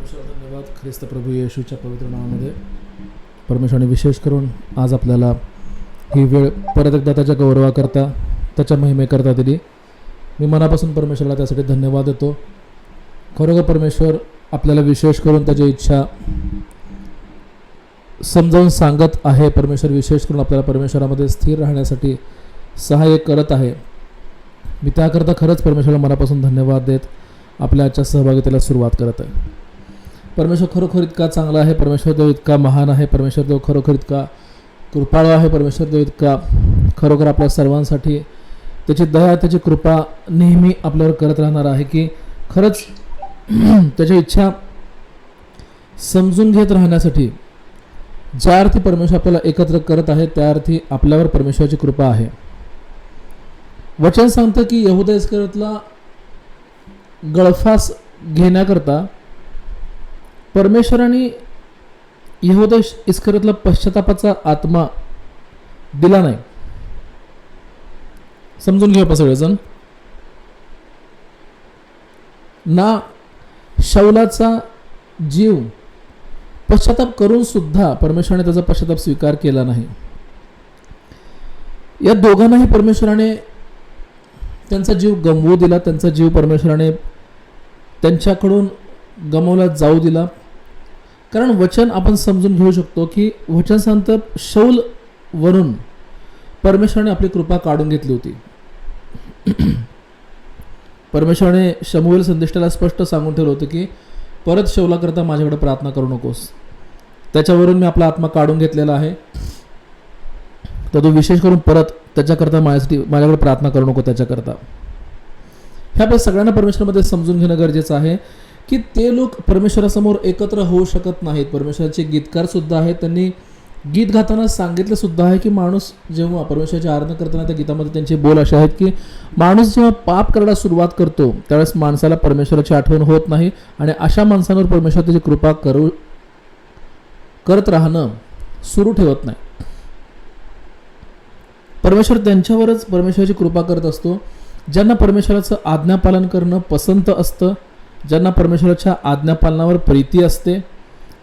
परमेश्वर धन्यवाद. ख्रिस्त प्रभू येशूच्या पवित्र नावामध्ये परमेश्वराने विशेष करून आज आपल्याला ही वेळ परत एकदा त्याच्या गौरवाकरता त्याच्या महिमेकरता दिली. मी मनापासून परमेश्वराला त्यासाठी धन्यवाद देतो. खरोखर परमेश्वर आपल्याला विशेष करून त्याची इच्छा समजावून सांगत आहे. परमेश्वर विशेष करून आपल्याला परमेश्वरामध्ये स्थिर राहण्यासाठी सहाय्य करत आहे. मी त्याकरता खरंच परमेश्वराला मनापासून धन्यवाद देत आपल्या आजच्या सहभागितेला सुरुवात करत आहे. परमेश्वर खरोखर इतका चांगला आहे. परमेश्वर देव इतका महान आहे. परमेश्वर देव खरोखर इतका कृपाळू आहे. परमेश्वर देव इतका खरोखर आपल्या सर्वांसाठी त्याची दया त्याची कृपा नेहमी आपल्यावर करत राहणार आहे की खरंच त्याची इच्छा समजून घेत राहण्यासाठी ज्या अर्थी परमेश्वर आपल्याला एकत्र करत आहे त्या अर्थी आपल्यावर परमेश्वराची कृपा आहे. वचन सांगतं की यहूदा इस्करियोतला गळफास घेण्याकरता परमेश्वराने यहूदा इस्करियोतला पश्चातापाचा आत्मा दिला नाही. समजून घेऊ आपण सगळेजण. ना शौलाचा जीव पश्चाताप करून सुद्धा परमेश्वराने त्याचा पश्चाताप स्वीकार केला नाही. या दोघांनाही परमेश्वराने त्यांचा जीव गमवू दिला. त्यांचा जीव परमेश्वराने त्यांच्याकडून गमवला जाऊ दिला. कारण वचन आपण समजून घेऊ शकतो की वचन सांगतं शौल वरून परमेश्वराने आपली कृपा काढून घेतली होती. परमेश्वराने शमूएल संदेष्टाला स्पष्ट सांगून ठेवलं होतं की परत शौलाकरता माझ्याकडे प्रार्थना करू नकोस. त्याच्यावरून मी आपला आत्मा काढून घेतलेला आहे. तर तो विशेष करून परत त्याच्याकरता माझ्याकडे प्रार्थना करू नको त्याच्याकरता. हे आपल्या सगळ्यांना परमेश्वरामध्ये समजून घेणं गरजेचं आहे की ते लोक परमेश्वरासमोर एकत्र होऊ शकत नाहीत. परमेश्वराचे गीतकार सुद्धा आहेत. त्यांनी गीत गाताना सांगितलं सुद्धा आहे की माणूस जेव्हा परमेश्वराची आराधना करताना त्या गीतामध्ये त्यांचे बोल असे आहेत की माणूस जेव्हा पाप करायला सुरुवात करतो त्यावेळेस माणसाला परमेश्वराची आठवण होत नाही आणि अशा माणसांवर परमेश्वर त्याची कृपा करत राहणं सुरू ठेवत नाही. परमेश्वर त्यांच्यावरच परमेश्वराची कृपा करत असतो ज्यांना परमेश्वराचं आज्ञापालन करणं पसंत असतं, ज्यांना परमेश्वराच्या आज्ञापालनावर प्रीती असते,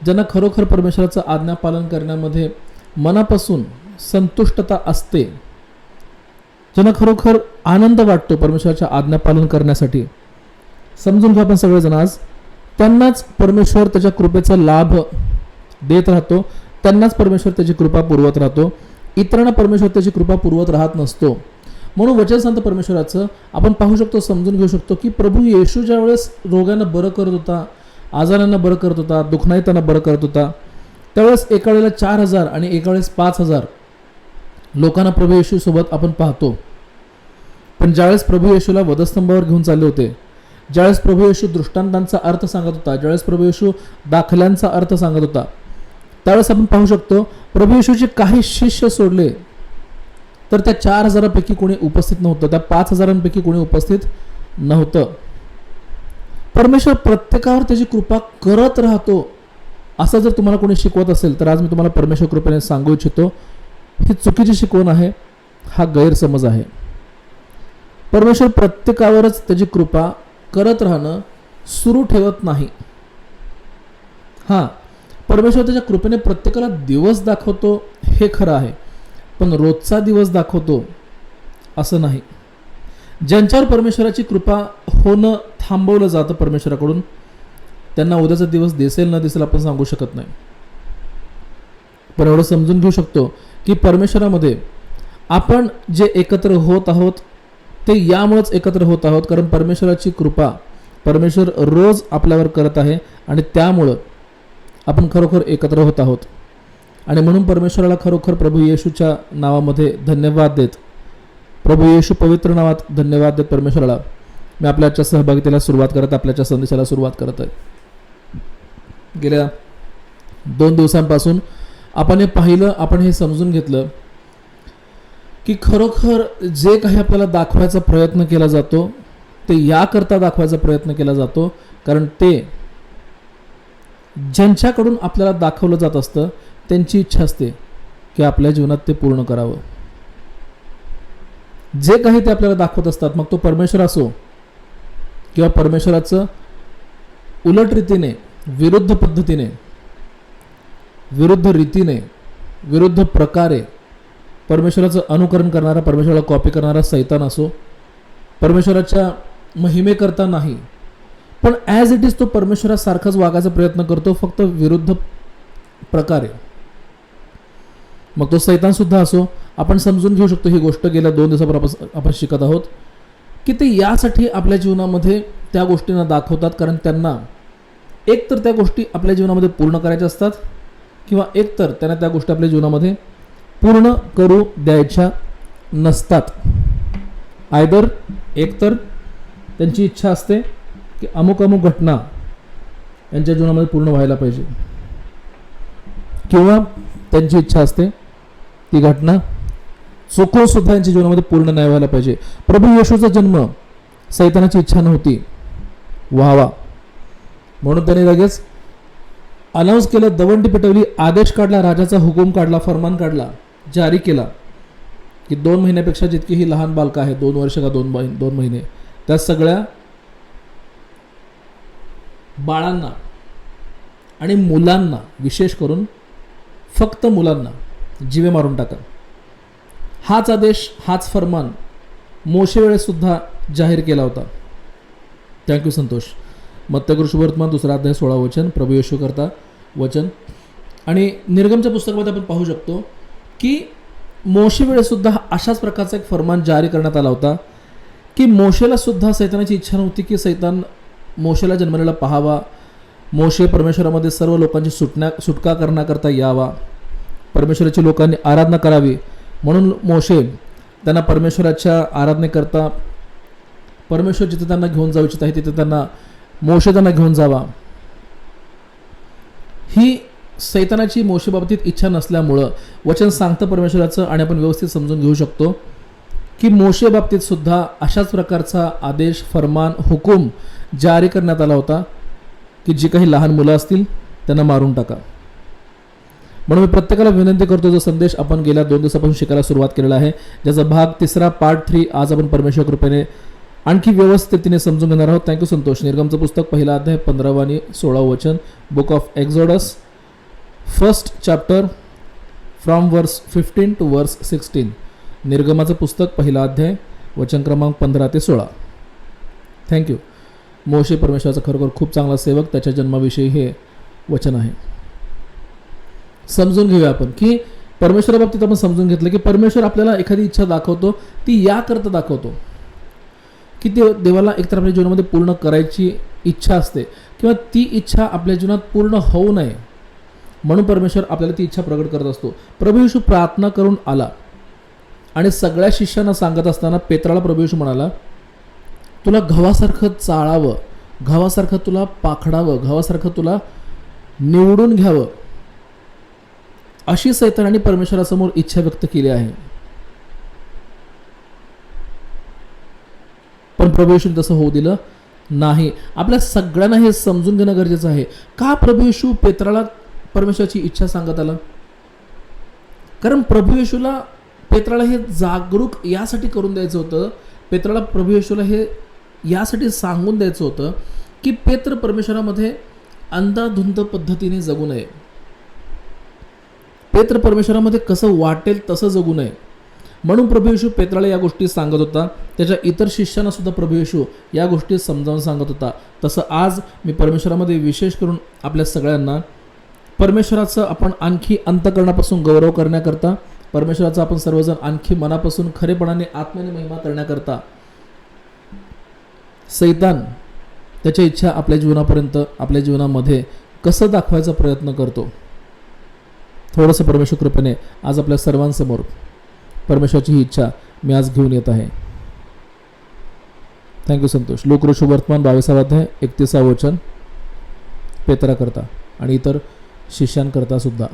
ज्यांना खरोखर परमेश्वराचं आज्ञापालन करण्यामध्ये मनापासून संतुष्टता असते, ज्यांना खरोखर आनंद वाटतो परमेश्वराच्या आज्ञापालन करण्यासाठी. समजून घ्या आपण सगळेजण आज. त्यांनाच परमेश्वर त्याच्या कृपेचा लाभ देत राहतो. त्यांनाच परमेश्वर त्याची कृपा पुरवत राहतो. इतरांना परमेश्वर त्याची कृपा पुरवत राहत नसतो. म्हणून वचन सांगतं परमेश्वराचं आपण पाहू शकतो, समजून घेऊ शकतो की प्रभू येशू ज्या वेळेस रोगांना बरं करत होता, आजारांना बरं करत होता, दुखणाईतांना बरं करत होता, त्यावेळेस एका वेळेला 4,000 आणि एका वेळेस 5,000 लोकांना प्रभू येशू सोबत आपण पाहतो. पण ज्यावेळेस प्रभू येशूला वधस्तंभावर घेऊन चालले होते, ज्यावेळेस प्रभू येशू दृष्टांतांचा अर्थ सांगत होता, ज्यावेळेस प्रभू येशू दाखल्यांचा अर्थ सांगत होता, त्यावेळेस आपण पाहू शकतो प्रभू येशूचे काही शिष्य सोडले तर त्या 4,000पैकी कोणी उपस्थित नव्हतं, त्या 5,000पैकी कोणी उपस्थित नव्हतं. परमेश्वर प्रत्येकावर त्याची कृपा करत राहतो असं जर तुम्हाला कोणी शिकवत असेल तर आज मी तुम्हाला परमेश्वर कृपेने सांगू इच्छितो ही चुकीची शिकवण आहे. हा गैरसमज आहे. परमेश्वर प्रत्येकावरच त्याची कृपा करत राहणं सुरू ठेवत नाही. हां, परमेश्वर त्याच्या कृपेने प्रत्येकाला दिवस दाखवतो हे खरं आहे, पण रोजचा दिवस दाखवतो असं नाही. ज्यांच्यावर परमेश्वराची कृपा होणं थांबवलं जातं परमेश्वराकडून त्यांना उद्याचा दिवस दिसेल न दिसेल आपण सांगू शकत नाही. पण एवढं समजून घेऊ शकतो की परमेश्वरामध्ये आपण जे एकत्र होत आहोत ते यामुळेच एकत्र होत आहोत कारण परमेश्वराची कृपा परमेश्वर रोज आपल्यावर करत आहे आणि त्यामुळं आपण खरोखर एकत्र होत आहोत. आणि म्हणून परमेश्वराला खरोखर प्रभू येशूच्या नावामध्ये धन्यवाद देत, प्रभू येशू पवित्र नावात धन्यवाद देत परमेश्वराला मी आपल्याच्या सहभागितेला सुरुवात करत आपल्याच्या संदेशाला सुरुवात करत आहे. गेल्या 2 दिवसांपासून आपण हे पाहिलं, आपण हे समजून घेतलं की खरोखर जे काही आपल्याला दाखवायचा प्रयत्न केला जातो ते याकरता दाखवायचा प्रयत्न केला जातो कारण ते ज्यांच्याकडून आपल्याला दाखवलं जात असतं त्यांची इच्छा असते की आपल्या जीवनात ते पूर्ण करावं. जे काही ते आपल्याला दाखवत असतात मग तो परमेश्वर असो किंवा परमेश्वराचं उलट रीतीने विरुद्ध पद्धतीने, विरुद्ध रीतीने, विरुद्ध प्रकारे परमेश्वराचं अनुकरण करणारा, परमेश्वराला कॉपी करणारा सैतान असो, परमेश्वराच्या महिमेकरता नाही, पण ॲज इट इज तो परमेश्वरासारखाच वागायचा प्रयत्न करतो, फक्त विरुद्ध प्रकारे. मग तो सैतान सुद्धा असो. आपण समजून घेऊ शकतो ही गोष्ट गेल्या 2 दिवसापासून आपण शिकत आहोत की ते यासाठी आपल्या जीवनामध्ये त्या गोष्टींना दाखवतात, कारण त्यांना एकतर त्या गोष्टी आपल्या जीवनामध्ये पूर्ण करायच्या असतात, किंवा एकतर त्यांना त्या गोष्टी आपल्या जीवनामध्ये पूर्ण करू द्यायच्या नसतात. आयदर एकतर त्यांची इच्छा असते की अमुक अमुक घटना यांच्या जीवनामध्ये पूर्ण व्हायला पाहिजे, किंवा त्यांची इच्छा असते ती घटना चुकून सुद्धा यांच्या जीवनामध्ये पूर्ण नाही व्हायला पाहिजे. प्रभू येशूचा जन्म सैतानाची इच्छा नव्हती व्हावा, म्हणून त्याने लगेच अनाऊन्स केलं, दवंडी पेटवली, आदेश काढला, राजाचा हुकूम काढला, फरमान काढला, जारी केला की 2 महिन्यापेक्षा जितकी ही लहान बालकं आहे, 2 वर्ष का 2 महिने, त्या सगळ्या बाळांना आणि मुलांना, विशेष करून फक्त मुलांना जीवे मारून टाका. हाच आदेश, हाच फरमान मोशे वेळेस सुद्धा जाहीर केला होता. थँक्यू संतोष. मत्तय शुभवर्तमान 2 अध्याय 16 वचन, प्रभू येशू करता वचन. आणि निर्गमच्या पुस्तकामध्ये आपण पाहू शकतो की मोशे वेळेस सुद्धा अशाच प्रकारचा एक फरमान जारी करण्यात आला होता की मोशेला सुद्धा सैतानाची इच्छा नव्हती की सैतान मोशेला जन्मलेला पाहावा, मोशे परमेश्वरामध्ये सर्व लोकांची सुटका करण्याकरता यावा, परमेश्वराची लोकांनी आराधना करावी, म्हणून मोशे त्यांना परमेश्वराच्या आराधनेकरता परमेश्वर जिथे त्यांना घेऊन जाऊ इच्छित आहे तिथे मोशे त्यांना घेऊन जावा. ही सैतानाची मोशेबाबतीत इच्छा नसल्यामुळं वचन सांगतं परमेश्वराचं, आणि आपण व्यवस्थित समजून घेऊ शकतो की मोशे बाबतीत सुद्धा अशाच प्रकारचा आदेश, फरमान, हुकूम जारी करण्यात आला होता की जी काही लहान मुलं असतील त्यांना मारून टाका. म्हणून मी प्रत्येकाला विनंती करतो, जो संदेश आपण गेल्या 2 दिवसापासून शिकायला सुरुवात केलेला आहे, ज्याचा भाग 3 पार्ट 3 आज आपण परमेश्वर कृपेने आणखी व्यवस्थितीने समजून घेणार आहोत. थँक्यू संतोष. निर्गमचं पुस्तक 1 अध्याय 15 आणि 16 वचन, book of Exodus, 1st chapter from वर्स 15 टू वर्स 16. निर्गमाचं पुस्तक 1 अध्याय वचन क्रमांक 15 ते 16. थँक्यू. मोशे परमेश्वराचा खरोखर खूप चांगला सेवक, त्याच्या जन्माविषयी हे वचन आहे. समजून घेऊया आपण की परमेश्वराबाबतीत आपण समजून घेतलं की परमेश्वर आपल्याला एखादी इच्छा दाखवतो, ती याकरता दाखवतो की देवाला एकतर आपल्या जीवनामध्ये पूर्ण करायची इच्छा असते, किंवा ती इच्छा आपल्या जीवनात पूर्ण होऊ नये म्हणून परमेश्वर आपल्याला ती इच्छा प्रगट करत असतो. प्रभू येशू प्रार्थना करून आला आणि सगळ्या शिष्यांना सांगत असताना पेत्राला प्रभू येशू म्हणाला, तुला गव्हासारखं चाळावं, गव्हासारखं तुला पाखडावं, गव्हासारखं तुला निवडून घ्यावं, अशी सैतानाने परमेश्वरासमोर इच्छा व्यक्त केली आहे. पण प्रभू येशूने तसं होऊ दिलं नाही. आपल्या सगळ्यांना हे समजून घेणं गरजेचं आहे. का प्रभू येशू पेत्राला परमेश्वराची इच्छा सांगत आला? कारण प्रभू येशूला पेत्राला हे जागरूक यासाठी करून द्यायचं होतं, पेत्राला प्रभू येशूला हे यासाठी सांगून द्यायचं होतं की पेत्र परमेश्वरामध्ये अंधाधुंद पद्धतीने जगू नये, पेत्र परमेश्वरामध्ये कसं वाटेल तसं जगू नये. म्हणून प्रभू येशू पेत्राला या गोष्टी सांगत होता. त्याच्या इतर शिष्यांना सुद्धा प्रभू येशू या गोष्टी समजावून सांगत होता. तसं आज मी परमेश्वरामध्ये विशेष करून आपल्या सगळ्यांना परमेश्वराचं आपण आणखी अंतःकरणापासून गौरव करण्याकरता, परमेश्वराचा आपण सर्वजण आणखी मनापासून खरेपणाने आत्म्याने महिमा करण्याकरता, सैतान त्याच्या इच्छा आपल्या जीवनापर्यंत, आपल्या जीवनामध्ये कसं दाखवायचा प्रयत्न करतो, थोडंसं परमेश्वर कृपेने आज आपल्या सर्वांसमोर परमेश्वराची ही इच्छा मी आज घेऊन येत आहे. थँक्यू संतोष. लोक शुभवर्तमान 22 अध्याय 31 वचन पेत्राकरता आणि इतर शिष्यांकरता सुद्धा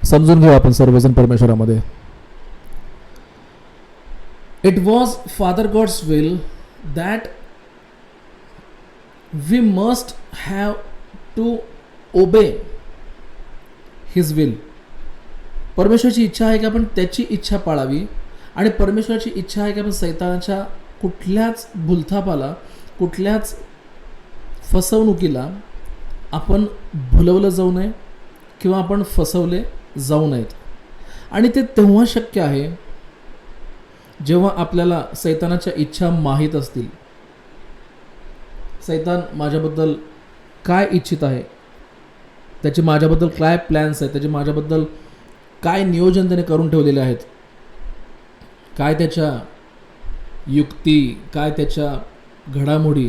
समजून घेऊ आपण सर्वजण परमेश्वरामध्ये. It was Father God's will that we must have to obey his will. परमेश्वराची इच्छा आहे की आपण त्याची इच्छा पाळावी, आणि परमेश्वराची इच्छा आहे की आपण सैतानाच्या कुठल्याच भुलथापाला, कुठल्याच फसवणुकीला आपण भुलवलं जाऊ नये किंवा आपण फसवले जाऊ नयेत. आणि ते तेव्हा शक्य आहे जेव्हा आपल्याला सैतानाच्या इच्छा माहीत असतील. सैतान माझ्याबद्दल काय इच्छित आहे, त्याचे माझ्याबद्दल काय प्लॅन्स आहेत, त्याचे माझ्याबद्दल काय नियोजन त्याने करून ठेवलेले आहेत, काय त्याच्या युक्ती, काय त्याच्या घडामोडी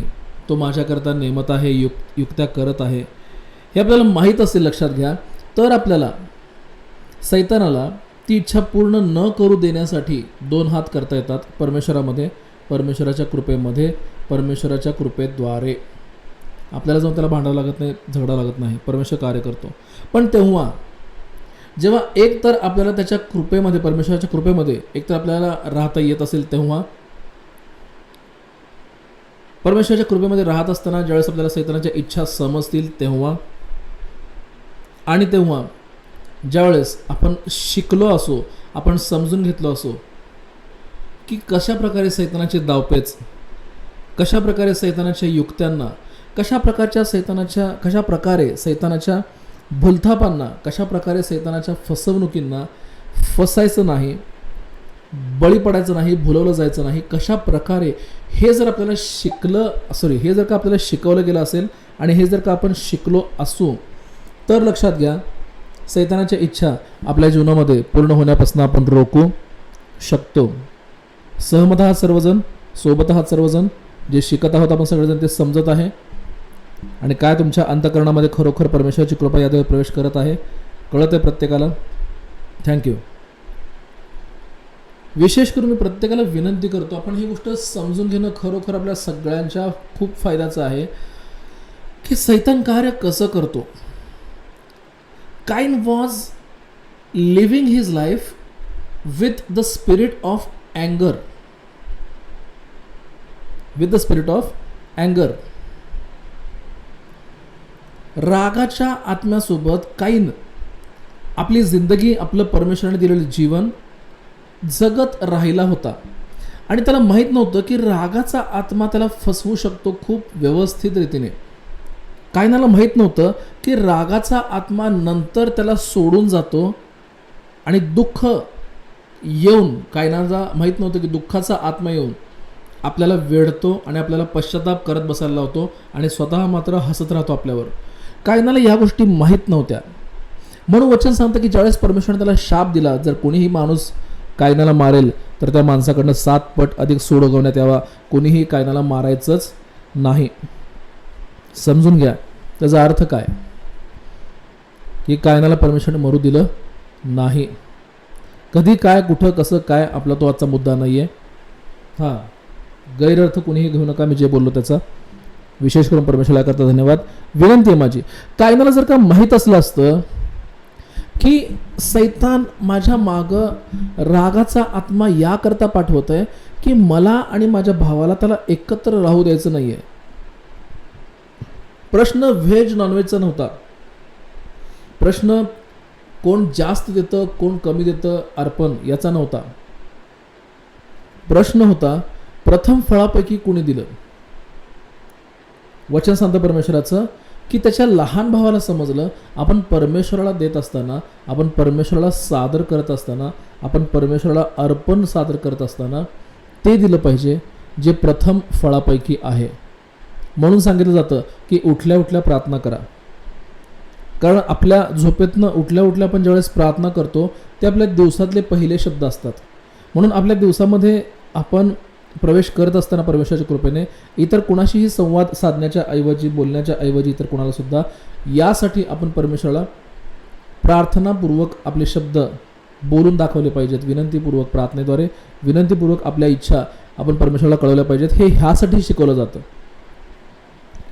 तो माझ्याकरता नेमत आहे, युक्त्या करत आहे, हे आपल्याला माहीत असेल, लक्षात घ्या. तर आपल्याला सैतानाला ती इच्छा पूर्ण न करू देण्यासाठी 2 हात करता येतात परमेश्वरामध्ये, परमेश्वराच्या कृपेमध्ये, परमेश्वराच्या कृपेद्वारे. आपल्याला जाऊन त्याला भांडावं लागत नाही, झगडावं लागत नाही, परमेश्वर कार्य करतो. पण तेव्हा जेव्हा एक तर आपल्याला त्याच्या कृपेमध्ये, परमेश्वराच्या कृपेमध्ये एक तर आपल्याला राहता येत असेल, तेव्हा परमेश्वराच्या कृपेमध्ये राहत असताना ज्यावेळेस आपल्याला सैतानाच्या इच्छा समजतील तेव्हा, आणि तेव्हा ज्यावेळेस आपण शिकलो असो, आपण समजून घेतलो असो की कशा प्रकारे सैतानाचे दावपेच, कशा प्रकारे सैतानाच्या युक्त्यांना, कशा प्रकारे सैतानाच्या भुलथापांना, कशा प्रकारे सैतानाच्या फसवणुकींना फसायचं नाही, बळी पडायचं नाही, भुलवलं जायचं नाही, कशा प्रकारे हे जर आपल्याला हे जर का आपल्याला शिकवलं गेलं असेल आणि हे जर का आपण शिकलो असू, तर लक्षात घ्या सैतानाच्या इच्छा आपल्या जीवनामध्ये पूर्ण होण्यापासून आपण रोखू शकतो. सहमत आहात सर्वजण, सोबत आहात सर्वजण, जे शिकत आहोत आपण सगळेजण ते समजत आहे. आणि काय तुमच्या अंतःकरणामध्ये खरोखर परमेश्वराची कृपा याद्वारे प्रवेश करत आहे, कळत आहे प्रत्येकाला. थँक्यू. विशेष करून मी प्रत्येकाला विनंती करतो, आपण ही गोष्ट समजून घेणं खरोखर आपल्या सगळ्यांच्या खूप फायद्याचं आहे की सैतान कार्य कसं करतो. Cain was living his life with the spirit of अँगर, रागाच्या आत्म्यासोबत काइन आपली जिंदगी, आपलं परमेश्वराने दिलेलं जीवन जगत राहिला होता. आणि त्याला माहीत नव्हतं की रागाचा आत्मा त्याला फसवू शकतो खूप व्यवस्थित रीतीने. कायनाला माहीत नव्हतं की रागाचा आत्मा नंतर त्याला सोडून जातो आणि दुःख येऊन, कायनाला माहीत नव्हतं की दुःखाचा आत्मा येऊन आपल्याला वेढतो आणि आपल्याला पश्चाताप करत बसायला लावतो आणि स्वतः मात्र हसत राहतो आपल्यावर. कायनाला या गोष्टी माहीत नव्हत्या. म्हणून वचन सांगतं की ज्यावेळेस परमेश्वराने त्याला शाप दिला, जर कोणीही माणूस कायनाला मारेल तर त्या माणसाकडनं 7 पट अधिक सूड उगवण्यात यावा, कोणीही कायनाला मारायचंच नाही. समजून घ्या त्याचा अर्थ काय, की कायनाला परमेश्वराने मरू दिलं नाही. कधी काय, कुठं, कसं काय, आपला तो आजचा मुद्दा नाही आहे. हां, गैरअर्थ कोणीही घेऊ नका मी जे बोललो त्याचा. विशेष करून परमेश्वराला करता धन्यवाद. विनंती आहे माझी, कायनाला जर का माहीत असलं असतं की सैतान माझ्या मागं रागाचा आत्मा याकरता पाठवत आहे की मला आणि माझ्या भावाला त्याला एकत्र राहू द्यायचं नाही आहे. प्रश्न व्हेज नॉनव्हेजचा नव्हता. प्रश्न कोण जास्त देतं, कोण कमी देतं अर्पण याचा नव्हता. प्रश्न होता प्रथम फळापैकी कोणी दिलं. वचन सांगतं परमेश्वराचं की त्याच्या लहान भावाला समजलं, आपण परमेश्वराला देत असताना, आपण परमेश्वराला सादर करत असताना, आपण परमेश्वराला अर्पण सादर करत असताना ते दिलं पाहिजे जे प्रथम फळापैकी आहे. म्हणून सांगितलं जातं की उठल्या उठल्या प्रार्थना करा. कारण आपल्या झोपेतनं उठल्या उठल्या आपण ज्यावेळेस प्रार्थना करतो ते आपल्या दिवसातले पहिले शब्द असतात. म्हणून आपल्या दिवसामध्ये आपण प्रवेश करत असताना परमेश्वराच्या कृपेने इतर कुणाशीही संवाद साधण्याच्या ऐवजी, बोलण्याच्या ऐवजी इतर कुणाला सुद्धा यासाठी आपण परमेश्वराला प्रार्थनापूर्वक आपले शब्द बोलून दाखवले पाहिजेत. विनंतीपूर्वक, प्रार्थनेद्वारे विनंतीपूर्वक आपल्या इच्छा आपण परमेश्वराला कळवल्या पाहिजेत. हे ह्यासाठी शिकवलं जातं.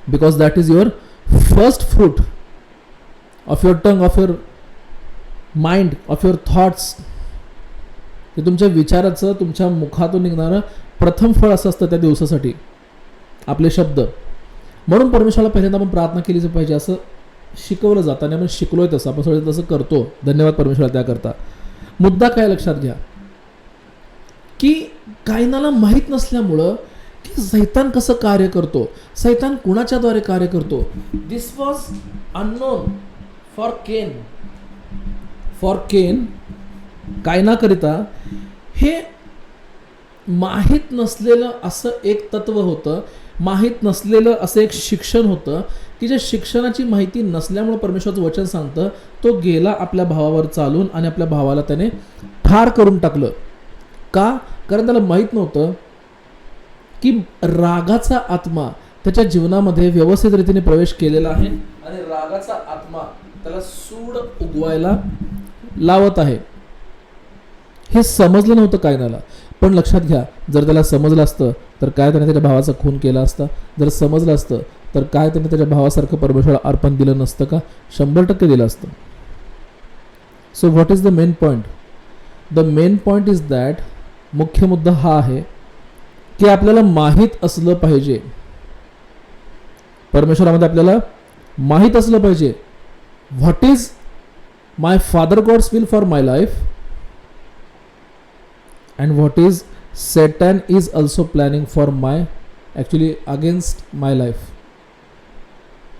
Because that is your first fruit of your tongue, of your mind, of your thoughts. हे तुमच्या विचाराचं, तुमच्या मुखातून निघणारं प्रथम फळ असं असतं त्या दिवसासाठी आपले शब्द. म्हणून परमेश्वराला पहिल्यांदा आपण प्रार्थना केलीच पाहिजे असं शिकवलं जातं आणि आपण शिकलोय तसं, आपण सगळं तसं करतो. धन्यवाद परमेश्वराला त्याकरता. मुद्दा काय लक्षात घ्या की कायनाला माहीत नसल्यामुळं की सैतान कसं कार्य करतो, सैतान कुणाच्याद्वारे कार्य करतो. दिस वॉज अननोन फॉर केन कायनाकरिता हे माहीत नसलेलं असं एक तत्व होतं, माहीत नसलेलं असं एक शिक्षण होतं की जे शिक्षणाची माहिती नसल्यामुळे परमेश्वराचं वचन सांगतं तो गेला आपल्या भावावर चालून आणि आपल्या भावाला त्याने ठार करून टाकलं. का? कारण त्याला माहीत नव्हतं की रागाचा आत्मा त्याच्या जीवनामध्ये व्यवस्थित रीतीने प्रवेश केलेला आहे आणि रागाचा आत्मा त्याला सूड उगवायला लावत आहे. हे समजलं नव्हतं कायनाला. पण लक्षात घ्या, जर त्याला समजलं असतं तर काय त्याने त्याच्या भावाचा खून केला असता? जर समजलं असतं तर काय त्याने त्याच्या भावासारखं परमेश्वराला अर्पण दिलं नसतं का? 100% दिलं असतं. So what is the main point? The main point is that, मुख्य मुद्दा हा आहे की आपल्याला माहीत असलं पाहिजे, परमेश्वरामध्ये आपल्याला माहीत असलं पाहिजे what is my father God's will for my life and what is Satan is also planning for my actually against my life.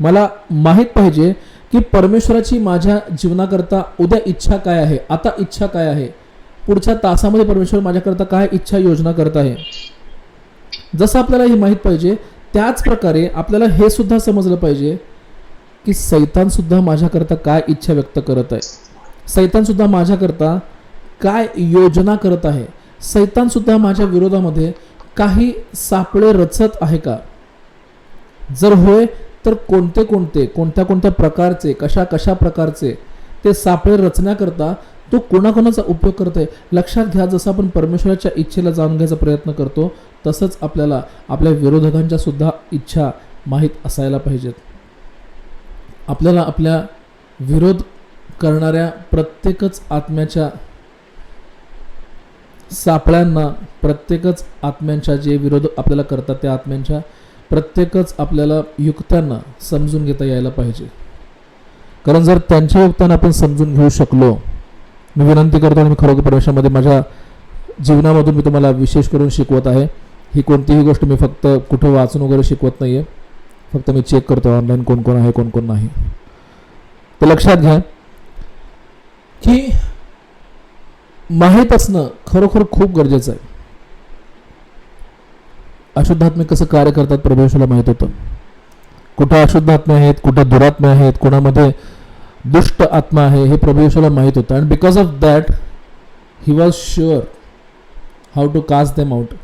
मला माहित पाहिजे की परमेश्वराची माझ्या जीवनाकरता उद्या इच्छा काय आहे, आता इच्छा काय आहे, पुढच्या तासामध्ये परमेश्वर माझ्याकरता काय इच्छा योजना करत आहे. जसं आपल्याला हे माहित पाहिजे त्याच प्रकारे आपल्याला हे सुद्धा समजलं पाहिजे की सैतान सुद्धा माझ्याकरता काय इच्छा व्यक्त करत आहे, सैतान सुद्धा माझ्याकरता काय योजना करत आहे, सैतान सुद्धा माझ्या विरोधामध्ये काही सापळे रचत आहे का? जर होय तर कोणत्या प्रकारचे, कशा प्रकारचे ते सापळे रचण्याकरता तो कोणाकोणाचा उपयोग करत आहे. लक्षात घ्या, जसं आपण परमेश्वराच्या इच्छेला जाणून घ्यायचा प्रयत्न करतो तसंच आपल्याला आपल्या विरोधकांच्या सुद्धा इच्छा माहीत असायला पाहिजेत. आपल्याला आपल्या विरोध करणाऱ्या प्रत्येकच आत्म्याच्या सापळ्यांना, प्रत्येकच आत्म्यांच्या जे विरोध आपल्याला करतात त्या आत्म्यांच्या प्रत्येकच आपल्याला युक्त्यांना समजून घेता यायला पाहिजे. कारण जर त्यांच्या युक्त्यांना आपण समजून घेऊ शकलो, मी विनंती करतो आणि मी खरोखर परमेश्वरामध्ये माझ्या जीवनामधून मी तुम्हाला विशेष करून शिकवत आहे. ही कोणतीही गोष्ट मी फक्त कुठं वाचून वगैरे शिकवत नाही आहे, फक्त मी चेक करतो ऑनलाईन कोण आहे कोण नाही. तर लक्षात घ्या की माहीत असणं खरोखर खूप गरजेचं आहे. अशुद्ध आत्मे कसं कार्य करतात परमेश्वराला माहीत होतं. कुठं अशुद्ध आत्मे आहेत, कुठं दुरात्मे आहेत, कोणामध्ये दुष्ट आत्मा आहे हे परमेश्वराला माहीत होतं. And because of that he was sure how to cast them out.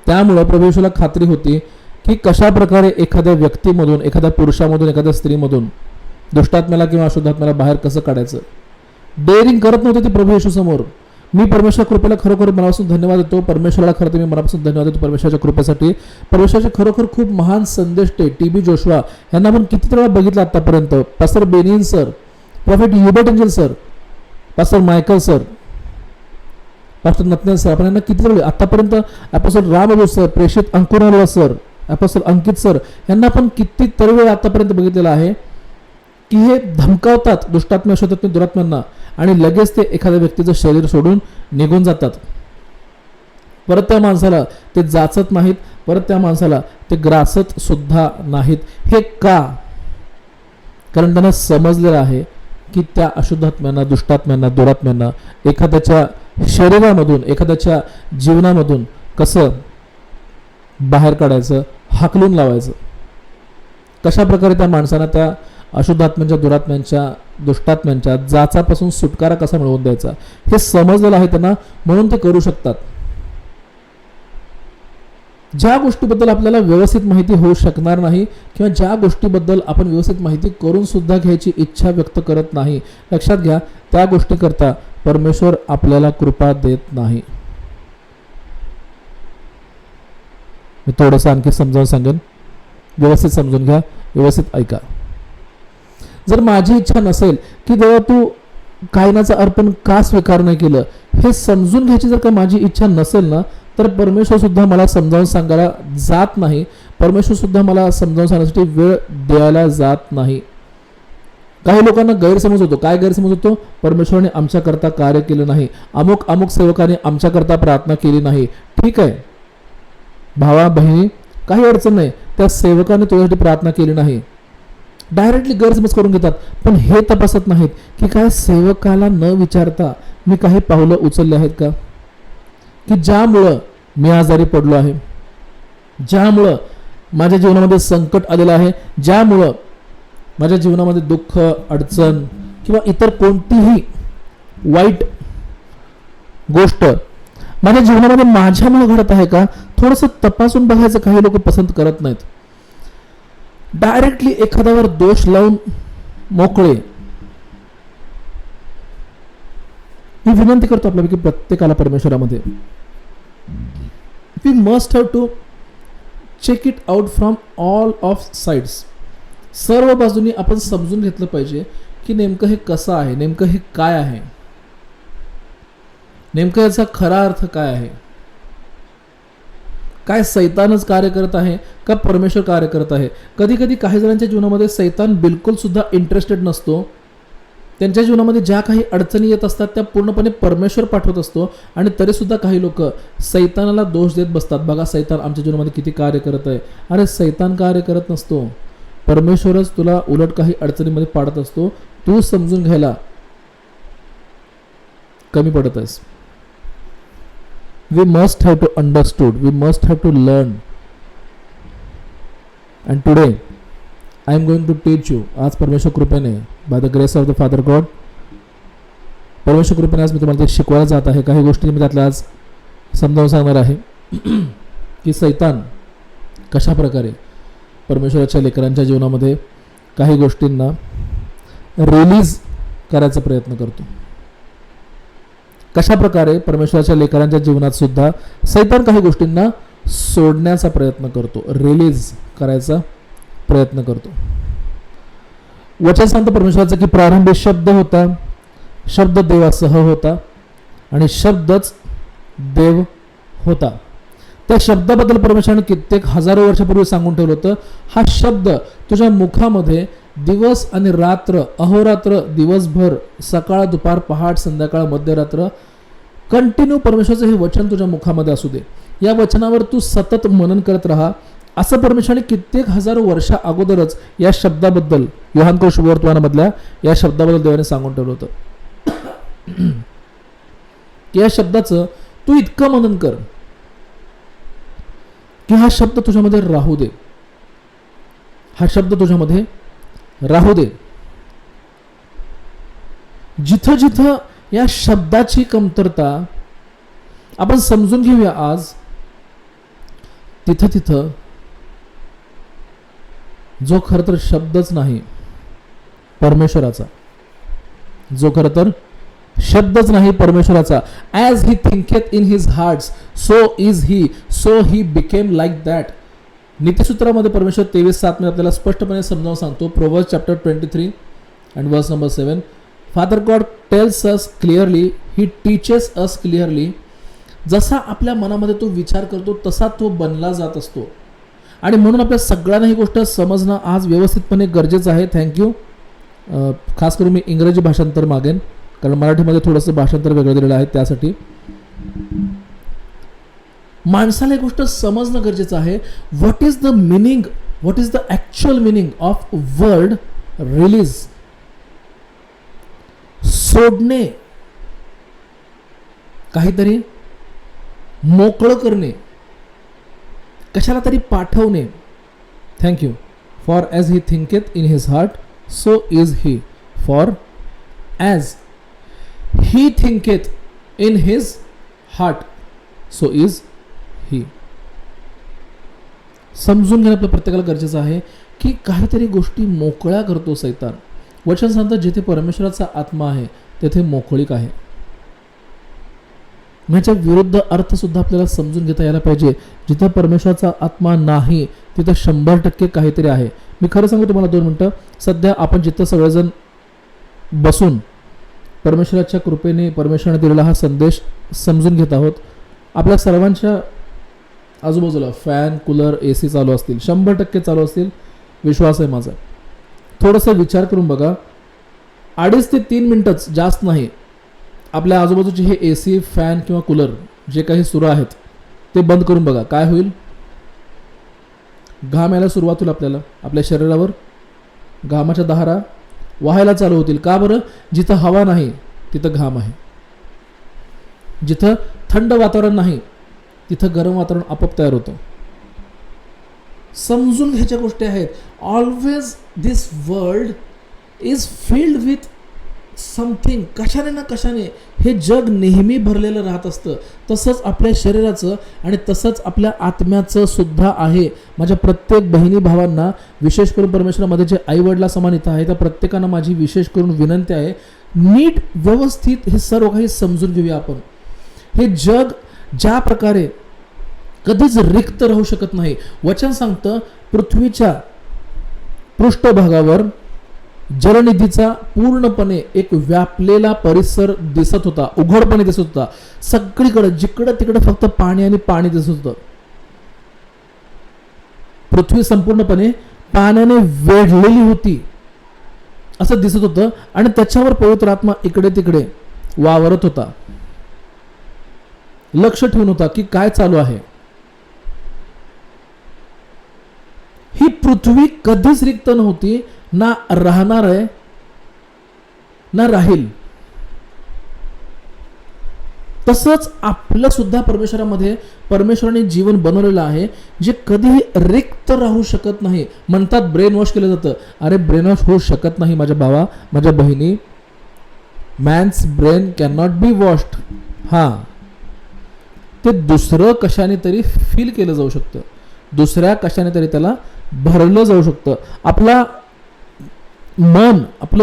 त्यामुळं परमेश्वराला खात्री होती की कशा प्रकारे एखाद्या व्यक्तीमधून, एखाद्या पुरुषामधून, एखाद्या स्त्रीमधून दुष्टात्म्याला किंवा अशुद्धात्म्याला बाहेर कसं काढायचं. डेअरिंग करत नव्हते ते प्रभू येशू समोर. मी परमेश्वर कृपेला खरोखर मनापासून धन्यवाद देतो. परमेश्वराला खरं तर मी मनापासून धन्यवाद देतो परमेश्वराच्या कृपेसाठी. परमेश्वराचे खरोखर खूप महान संदेश टी.बी. जोशुआ यांना आपण किती वेळा बघितलं आतापर्यंत. Pastor banyan sir, prophet Hubert angel sir, pastor Michael sir, pastor Nethanel sir, आपण यांना किती वेळ आतापर्यंत, अपोस्टल राम सर, प्रेषित अंकुराला सर, अपोस्टल अंकित सर यांना आपण कितीतरी वेळ आतापर्यंत बघितलेलं आहे की हे धमकावतात दुष्टात्म्या, अशुद्धात्म्या, दुरात्म्यांना आणि लगेच ते एखाद्या व्यक्तीचं शरीर सोडून निघून जातात. परत त्या माणसाला ते जाचत नाहीत, परत त्या माणसाला ते ग्रासत सुद्धा नाहीत. हे का? कारण त्यांना समजलेलं आहे की त्या अशुद्धात्म्यांना, दुष्टात्म्यांना, दुरात्म्यांना एखाद्याच्या शरीरामधून, एखाद्याच्या जीवनामधून कसं बाहेर काढायचं, हाकलून लावायचं, कशा प्रकारे त्या माणसांना त्या अशुद्धात्म्यांच्या, दुरात्म्यांच्या, दुष्टात्म्यांच्या जाचापासून सुटकारा कसा मिळवून द्यायचा हे समजलेलं आहे त्यांना, म्हणून ते करू शकतात. ज्या गोष्टीबद्दल आपल्याला व्यवस्थित माहिती होऊ शकणार नाही किंवा ज्या गोष्टीबद्दल आपण व्यवस्थित माहिती करून सुद्धा घ्यायची इच्छा व्यक्त करत नाही, लक्षात घ्या त्या गोष्टीकरता परमेश्वर आपल्याला कृपा देत नाही. मी थोडंसं आणखी समजावून सांगेन, व्यवस्थित समजून घ्या, व्यवस्थित ऐका. जर माझी इच्छा नसेल की देवा तू कायनाचं अर्पण का स्वीकार नाही केलं हे समजून घ्यायची जर का माझी इच्छा नसेल ना, तर परमेश्वर सुद्धा मला समजावून सांगायला जात नाही. परमेश्वर सुद्धा मला समजावून सांगण्यासाठी वेळ द्यायला जात नाही. काही लोकांना गैरसमज होतो. काय गैरसमज होतो? परमेश्वराने आमच्याकरता कार्य केलं नाही, अमुक सेवकाने आमच्याकरता प्रार्थना केली नाही. ठीक आहे भावा बहिणी, काही अडचण नाही, त्या सेवकाने तुझ्यासाठी प्रार्थना केली नाही, डायरेक्टली गैरसमज करून घेतात, पण हे तपासत नाहीत की काय सेवकाला न विचारता मी काही पावलं उचलले आहेत का, की ज्यामुळं मी आजारी पडलो आहे, ज्यामुळं माझ्या जीवनामध्ये संकट आलेलं आहे, ज्यामुळं माझ्या जीवनामध्ये दुःख, अडचण किंवा इतर कोणतीही वाईट गोष्ट माझ्या जीवनामध्ये माझ्यामुळे घडत आहे का, थोडंसं तपासून बघायचं काही लोक पसंत करत नाहीत. डायरेक्टली एखाद्यावर दोष लावून मोकळे. मी विनंती करतो आपल्यापैकी प्रत्येकाला परमेश्वरामध्ये, we must have to check it out from all of sides. सर्व बाजूनी आपण समजून घेतलं पाहिजे की नेमकं हे कसं आहे, नेमकं हे काय आहे, नेमकं याचा खरा अर्थ काय आहे. काय सैतानच कार्य करत आहे का परमेश्वर कार्य करत आहे. कधी कधी काही जणांच्या जीवनामध्ये सैतान बिलकुल सुद्धा इंटरेस्टेड नसतो. त्यांच्या जीवनामध्ये ज्या काही अडचणी येत असतात त्या पूर्णपणे परमेश्वर पाठवत असतो, आणि तरी सुद्धा काही लोक सैतानाला दोष देत बसतात. बघा सैतान आमच्या जीवनामध्ये किती कार्य करत आहे. अरे सैतान कार्य करत नसतो, परमेश्वरच तुला उलट काही अडचणीमध्ये पाडत असतो. तू समजून घ्यायला कमी पडत आहेस. We must have to understood, we must have to learn. And today I am going to teach you, आज परमेश्वर कृपेने, by the grace of the Father God, परमेश्वर कृपेने आज मी तुम्हाला ते शिकवायला जात आहे. काही गोष्टी मी त्यातल्या आज समजावून सांगणार आहे की सैतान कशा प्रकारे परमेश्वराच्या लेकरांच्या जीवनामध्ये काही गोष्टींना रिलीज करायचा प्रयत्न करतो. कशा प्रकारे परमेश्वराच्या लेकरांच्या जीवनात सुद्धा सैतान काही गोष्टींना सोडण्याचा प्रयत्न करतो, रिलीज करायचा प्रयत्न करतो. वचन सांगतं परमेश्वराचं की प्रारंभी शब्द होता, शब्द देवासह होता आणि शब्दच देव होता. त्या शब्दाबद्दल परमेश्वराने कित्येक हजारो वर्षापूर्वी सांगून ठेवलं होतं. हा शब्द तुझ्या मुखामध्ये दिवस आणि रात्र, अहोरात्र, दिवसभर, सकाळ, दुपार, पहाट, संध्याकाळ, मध्यरात्र कंटिन्यू परमेश्वराचं हे वचन तुझ्या मुखामध्ये असू दे. या वचनावर तू सतत मनन करत राहा, असं परमेश्वराने कित्येक हजारो वर्षा अगोदरच या शब्दाबद्दल, योहान शुभवर्तमानामधल्या या शब्दाबद्दल देवाने सांगून ठेवलं होतं. या शब्दाचं तू इतकं मनन कर की हा शब्द तुझ्यामध्ये राहू दे, हा शब्द तुझ्यामध्ये राहू दे. जिथं जिथं या शब्दाची कमतरता आपण समजून घेऊया आज, तिथं तिथं जो खरं तर शब्दच नाही परमेश्वराचा, जो खरं तर शब्दच नाही परमेश्वराचा, as he thinketh in his hearts so is he, so he became like that. नीतिसूत्रामध्ये परमेश्वर 23:7 आपल्याला स्पष्टपणे समजावून सांगतो. Proverbs chapter 23 and verse number 7. Father God tells us clearly, he teaches us clearly. जसा आपल्या मनामध्ये तो विचार करतो तसा तो बनला जात असतो, आणि म्हणून आपल्या सगळ्यांना ही गोष्ट समजणं आज व्यवस्थितपणे गरजेचं आहे. थँक्यू. खास करून मी इंग्रजी भाषांतर मागेन, कारण मराठीमध्ये थोडंसं भाषांतर वेगळं दिलेलं आहे. त्यासाठी माणसाला एक गोष्ट समजणं गरजेचं आहे. What is the meaning, what is the actual meaning of word release. सोडणे, काहीतरी मोकळं करणे, कशाला तरी पाठवणे. Thank you. For as he thinketh in his heart so is he. For as he thinketh in his heart so is ही. समजून घेणं आपल्या प्रत्येकाला गरजेचं आहे की काहीतरी गोष्टी मोकळ्या करतो सैतान. वचन सांगतं जिथे परमेश्वराचा आत्मा आहे तेथे मोकळीक आहे. ह्याच्या विरुद्ध अर्थ सुद्धा आपल्याला समजून घेता यायला पाहिजे. जिथे परमेश्वराचा आत्मा नाही तिथे 100% काहीतरी आहे. मी खरं सांगू तुम्हाला 2 मिनटं. सध्या आपण जिथं सगळेजण बसून परमेश्वराच्या कृपेने परमेश्वराने दिलेला हा संदेश समजून घेत आहोत, आपल्या सर्वांच्या आजूबाजूला फॅन, कूलर, AC चालू असतील, 100% चालू असतील, विश्वास आहे माझा. थोडंसं विचार करून बघा, 2.5 ते 3 मिनटंच, जास्त नाही, आपल्या आजूबाजूचे हे AC, फॅन किंवा कूलर जे काही सुरू आहेत ते बंद करून बघा. काय होईल? घाम यायला सुरुवात होईल आपल्याला, आपल्या शरीरावर. घामाच्या धारा वाहायला चालू होतील. का बरं? जिथं हवा नाही तिथं घाम आहे, जिथं थंड वातावरण नाही तिथं गरम वातावरण आपोआप तयार होतं. समजून घ्यायच्या गोष्टी आहेत. Always this world is filled with something. कशाने ना कशाने हे जग नेहमी भरलेलं राहत असतं. तसंच आपल्या शरीराचं आणि तसंच आपल्या आत्म्याचं सुद्धा आहे. माझ्या प्रत्येक बहिणी भावांना, विशेष करून परमेश्वरामध्ये जे आई वडिला समान इथं आहे, त्या प्रत्येकांना माझी विशेष करून विनंती आहे, नीट व्यवस्थित हे सर्व काही समजून घेऊया आपण. हे जग ज्या प्रकारे कधीच रिक्त राहू शकत नाही. वचन सांगतं पृथ्वीच्या पृष्ठभागावर जलनिधीचा पूर्णपणे एक व्यापलेला परिसर दिसत होता, उघडपणे दिसत होता. सगळीकडे जिकडं तिकडं फक्त पाणी आणि पाणी दिसत होतं. पृथ्वी संपूर्णपणे पाण्याने वेढलेली होती असं दिसत होतं आणि त्याच्यावर पवित्र आत्मा इकडे तिकडे वावरत होता, लक्ष ठेवून होता की काय चालू आहे. ही पृथ्वी कधीच रिक्त नव्हती, ना राहणार आहे ना राहील. तसंच आपलं सुद्धा परमेश्वरामध्ये परमेश्वराने जीवन बनवलेलं आहे जे कधीही रिक्त राहू शकत नाही. म्हणतात ब्रेन वॉश केलं जातं. अरे ब्रेन वॉश होऊ शकत नाही माझ्या भावा, माझ्या बहिणी. Man's brain can not be washed. हां, ते दुसरं कशाने तरी फील केलं जाऊ शकतं, दुसऱ्या कशाने तरी त्याला भरलं जाऊ शकतं. आपलं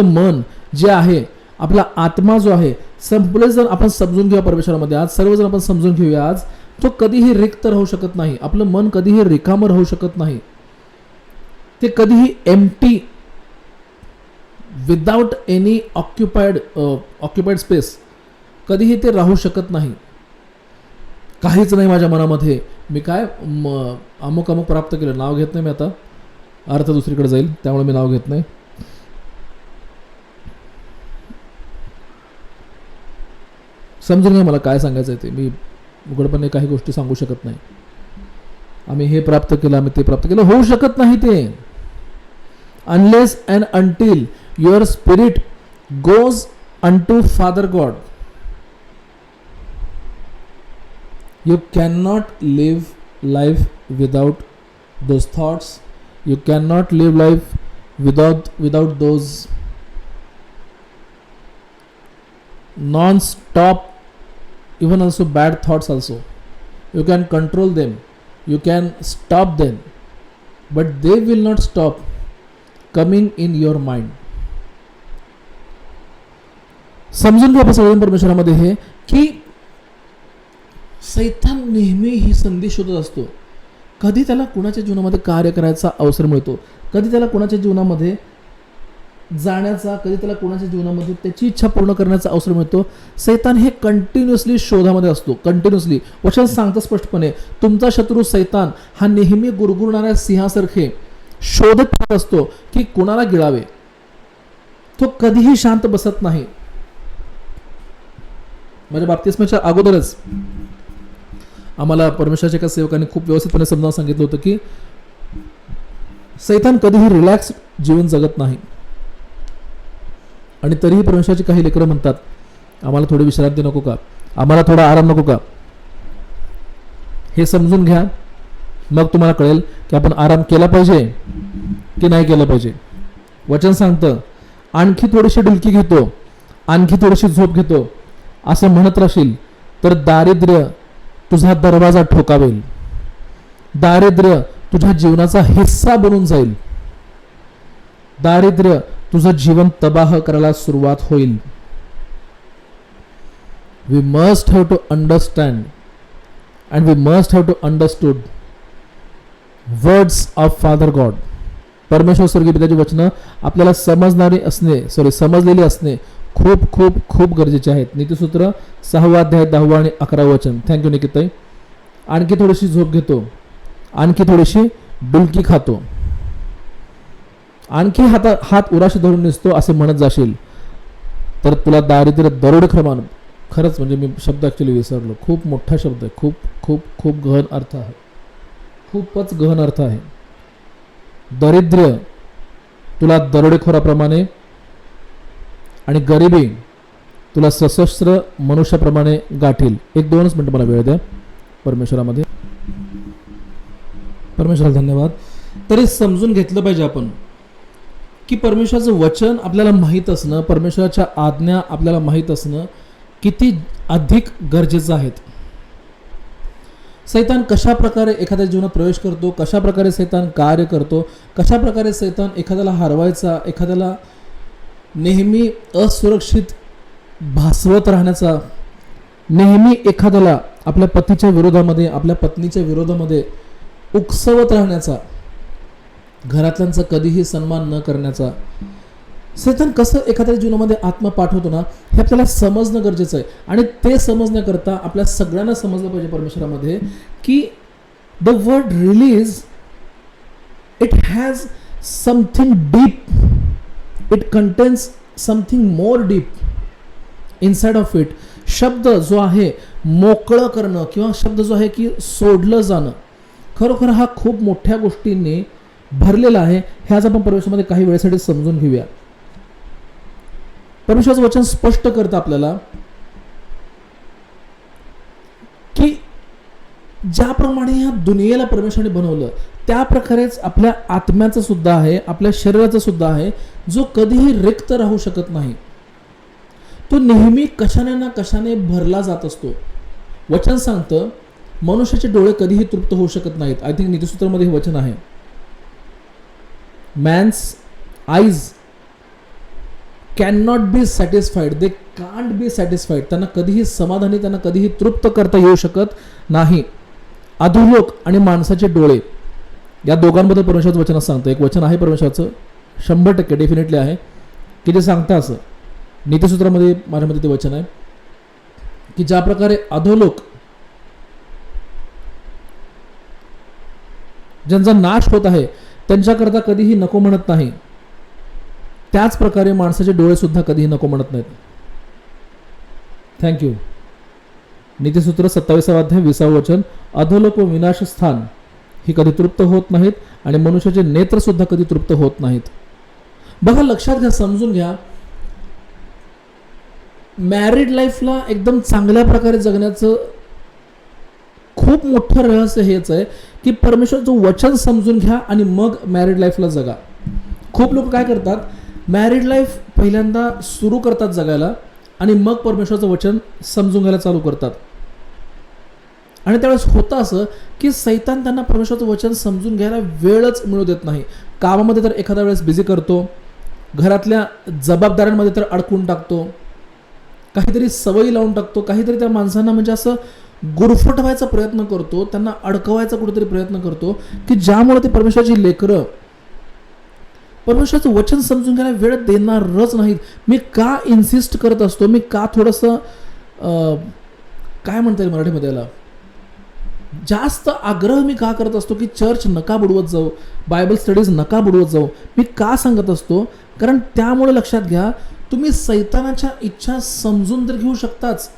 मन जे आहे, आपला आत्मा जो आहे, संपूर्ण आपण समजून घेऊया परमेश्वरामध्ये. आज सर्वजण आपण समजून घेऊया. आज तो कधीही रिक्त राहू शकत नाही. आपलं मन कधीही रिकामं राहू शकत नाही. ते कधीही empty, without any occupied space, कधीही ते राहू शकत नाही. काहीच नाही माझ्या मनामध्ये, मी काय अमुक प्राप्त केलं, नाव घेत नाही मी आता, अर्थ दुसरीकडे जाईल त्यामुळे मी नाव घेत नाही. समजून घ्या मला काय सांगायचं आहे ते. मी उघडपणे काही गोष्टी सांगू शकत नाही. आम्ही हे प्राप्त केलं, आम्ही ते प्राप्त केलं, होऊ शकत नाही ते. Unless and until your spirit goes unto father God, you cannot live life without those thoughts. You cannot live life without those non-stop, even also bad thoughts also. You can control them, you can stop them, but they will not stop coming in your mind. समजून घ्या सगळ्या परमेश्वरामध्ये हे की सैतान नेहमी ही संधी शोधत असतो. कधी त्याला कुणाच्या जीवनामध्ये कार्य करायचा अवसर मिळतो, कधी त्याला कुणाच्या जीवनामध्ये जाण्याचा, कधी त्याला कुणाच्या जीवनामध्ये त्याची इच्छा पूर्ण करण्याचा अवसर मिळतो. सैतान हे कंटिन्युअसली शोधामध्ये असतो, कंटिन्युअसली. वचन सांगतं स्पष्टपणे, तुमचा शत्रू सैतान हा नेहमी गुरगुरणाऱ्या सिंहासारखे शोधत असतो की कुणाला गिळावे. तो कधीही शांत बसत नाही. माझ्या बाप्तिस्माच्या अगोदरच आम्हाला परमेश्वराच्या एका सेवकाने खूप व्यवस्थितपणे समजावून सांगितलं होतं की सैतान कधीही रिलॅक्स जीवन जगत नाही. आणि तरीही परमेश्वराची काही लेकरं म्हणतात, आम्हाला थोडी विश्रांती नको का, आम्हाला थोडा आराम नको का. हे समजून घ्या, मग तुम्हाला कळेल की आपण आराम केला पाहिजे की नाही केला पाहिजे. वचन सांगतं, आणखी थोडीशी डुलकी घेतो, आणखी थोडीशी झोप घेतो असं म्हणत राहशील तर दारिद्र्य तुझा दरवाजा ठोकावेल. दारिद्र्य तुझ्या जीवनाचा हिस्सा बनून जाईल. दारिद्र्य तुझं जीवन तबाह करायला सुरुवात होईल. We must have to understand and we must have to understood words of father God. परमेश्वर स्वर्गीय पित्याची वचनं आपल्याला समजलेली असणे खूप खूप खूप गरजेचे आहेत. नीतिसूत्र 6 अध्याय 10 आणि 11 वचन. थँक्यू निकिताई. आणखी थोडीशी झोप घेतो, आणखी थोडीशी डुलकी खातो, आणखी हात उराशी धरून निसतो असे म्हणत जाशील तर तुला दारिद्र्य दरोडे क्रमानं. खरंच म्हणजे मी शब्द ॲक्च्युली विसरलो. खूप मोठा शब्द आहे, खूप खूप खूप गहन अर्थ आहे, खूपच गहन अर्थ आहे. दारिद्र्य तुला दरोडेखोराप्रमाणे आणि गरिबी तुला सशस्त्र मनुष्याप्रमाणे गाठील. 1-2 मिनिटं मला वेळ द्या परमेश्वरामध्ये. परमेश्वराला धन्यवाद. तरी समजून घेतलं पाहिजे आपण की परमेश्वराचं वचन आपल्याला माहीत असणं, परमेश्वराच्या आज्ञा आपल्याला माहीत असणं किती अधिक गरजेचं आहेत. सैतान कशा प्रकारे एखाद्या जीवनात प्रवेश करतो, कशा प्रकारे सैतान कार्य करतो, कशा प्रकारे सैतान एखाद्याला हरवायचा, एखाद्याला नेहमी असुरक्षित भासवत राहण्याचा, नेहमी एखाद्याला आपल्या पतीच्या विरोधामध्ये, आपल्या पत्नीच्या विरोधामध्ये उकसवत राहण्याचा, घरातल्यांचा कधीही सन्मान न करण्याचा, सैतान कसं एखाद्या जीवनामध्ये आत्मा पाठवतो ना, हे आपल्याला समजणं गरजेचं आहे. आणि ते समजण्याकरता आपल्या सगळ्यांना समजलं पाहिजे परमेश्वरामध्ये की the word release it has something deep, it contains something more deep inside of it. शब्द जो आहे मोकळं करणं किंवा शब्द जो आहे की सोडलं जाणं, खरोखर हा खूप मोठ्या गोष्टींनी भरलेला आहे. हे आज आपण परमेश्वरामध्ये काही वेळेसाठी समजून घेऊया. परमेश्वराचं वचन स्पष्ट करतं आपल्याला की ज्याप्रमाणे ह्या दुनियेला परमेश्वराने बनवलं त्या प्रकारेच आपल्या आत्म्याचं सुद्धा आहे, आपल्या शरीराचं सुद्धा आहे, जो कधीही रिक्त राहू शकत नाही. तो नेहमी कशाने ना कशाने भरला जात असतो. वचन सांगतं मनुष्याचे डोळे कधीही तृप्त होऊ शकत नाहीत. आय थिंक नीतिसूत्रामध्ये हे वचन आहे. Man's eyes can not be satisfied, they can't be satisfied. त्यांना कधीही समाधानी, त्यांना कधीही तृप्त करता येऊ शकत नाही. अधोलोक आणि माणसाचे डोळे या दोघांबद्दल परमेश्वराचं वचन सांगतं. एक वचन आहे परमेश्वराचं 100% डेफिनेटली आहे की जे सांगतं असं. नीतिसूत्रामध्ये माझ्या मते ते वचन आहे की ज्या प्रकारे अधोलोक ज्यांचा नाश होत आहे त्यांच्याकरता कधीही नको म्हणत नाही, त्याच प्रकारे माणसाचे डोळे सुद्धा कधीही नको म्हणत नाहीत. थँक्यू. नीतिसूत्र 27 अध्याय 20 वचन, अधोलोक व विनाशस्थान ही कधी तृप्त होत नाहीत आणि मनुष्याचे नेत्र सुद्धा कधी तृप्त होत नाहीत. बघा, लक्षात घ्या, समजून घ्या, मॅरिड लाईफला एकदम चांगल्या प्रकारे जगण्याचं खूप मोठं रहस्य हेच आहे की परमेश्वराचं वचन समजून घ्या आणि मग मॅरिड लाईफला जगा. खूप लोक काय करतात, मॅरिड लाईफ पहिल्यांदा सुरू करतात जगायला आणि मग परमेश्वराचं वचन समजून घ्यायला चालू करतात. आणि त्यावेळेस होतं असं की सैतान त्यांना परमेश्वराचं वचन समजून घ्यायला वेळच मिळू देत नाही. कामामध्ये तर एखाद्या वेळेस बिझी करतो, घरातल्या जबाबदाऱ्यांमध्ये तर अडकून टाकतो, काहीतरी सवयी लावून टाकतो, काहीतरी त्या माणसांना म्हणजे असं गुरफटवायचा प्रयत्न करतो, त्यांना अडकवायचा कुठेतरी प्रयत्न करतो की ज्यामुळे ते परमेश्वराची लेकरं परमेश्वराचं वचन समजून घ्यायला वेळ देणारच नाहीत. मी का इन्सिस्ट करत असतो, मी का थोडंसं काय म्हणता येईल मराठीमध्ये याला, जास्त आग्रह मी का करत असतो की चर्च नका बुडवत जाऊ, बायबल स्टडीज नका बुडवत जाऊ. मी का सांगत असतो, कारण त्यामुळे लक्षात घ्या, तुम्ही सैतानाच्या इच्छा समजून तर घेऊ शकताच,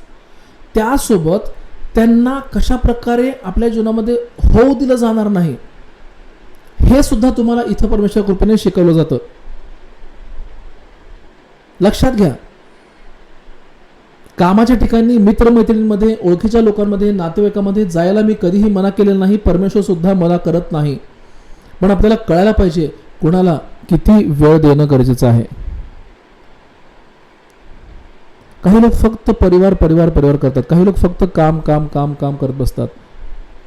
त्यासोबत त्यांना कशा प्रकारे आपल्या जीवनामध्ये होऊ दिलं जाणार नाही हे सुद्धा तुम्हाला इथं परमेश्वर कृपेने शिकवलं जातं. लक्षात घ्या, कामाच्या ठिकाणी, मित्रमैत्रिणींमध्ये, ओळखीच्या लोकांमध्ये, नातेवाईकांमध्ये जायला मी कधीही मना केलेलं नाही, परमेश्वर सुद्धा मना करत नाही. पण आपल्याला कळायला पाहिजे कुणाला किती वेळ देणं गरजेचं आहे. काही लोक फक्त परिवार परिवार परिवार करतात, काही लोक फक्त काम काम काम काम करत बसतात.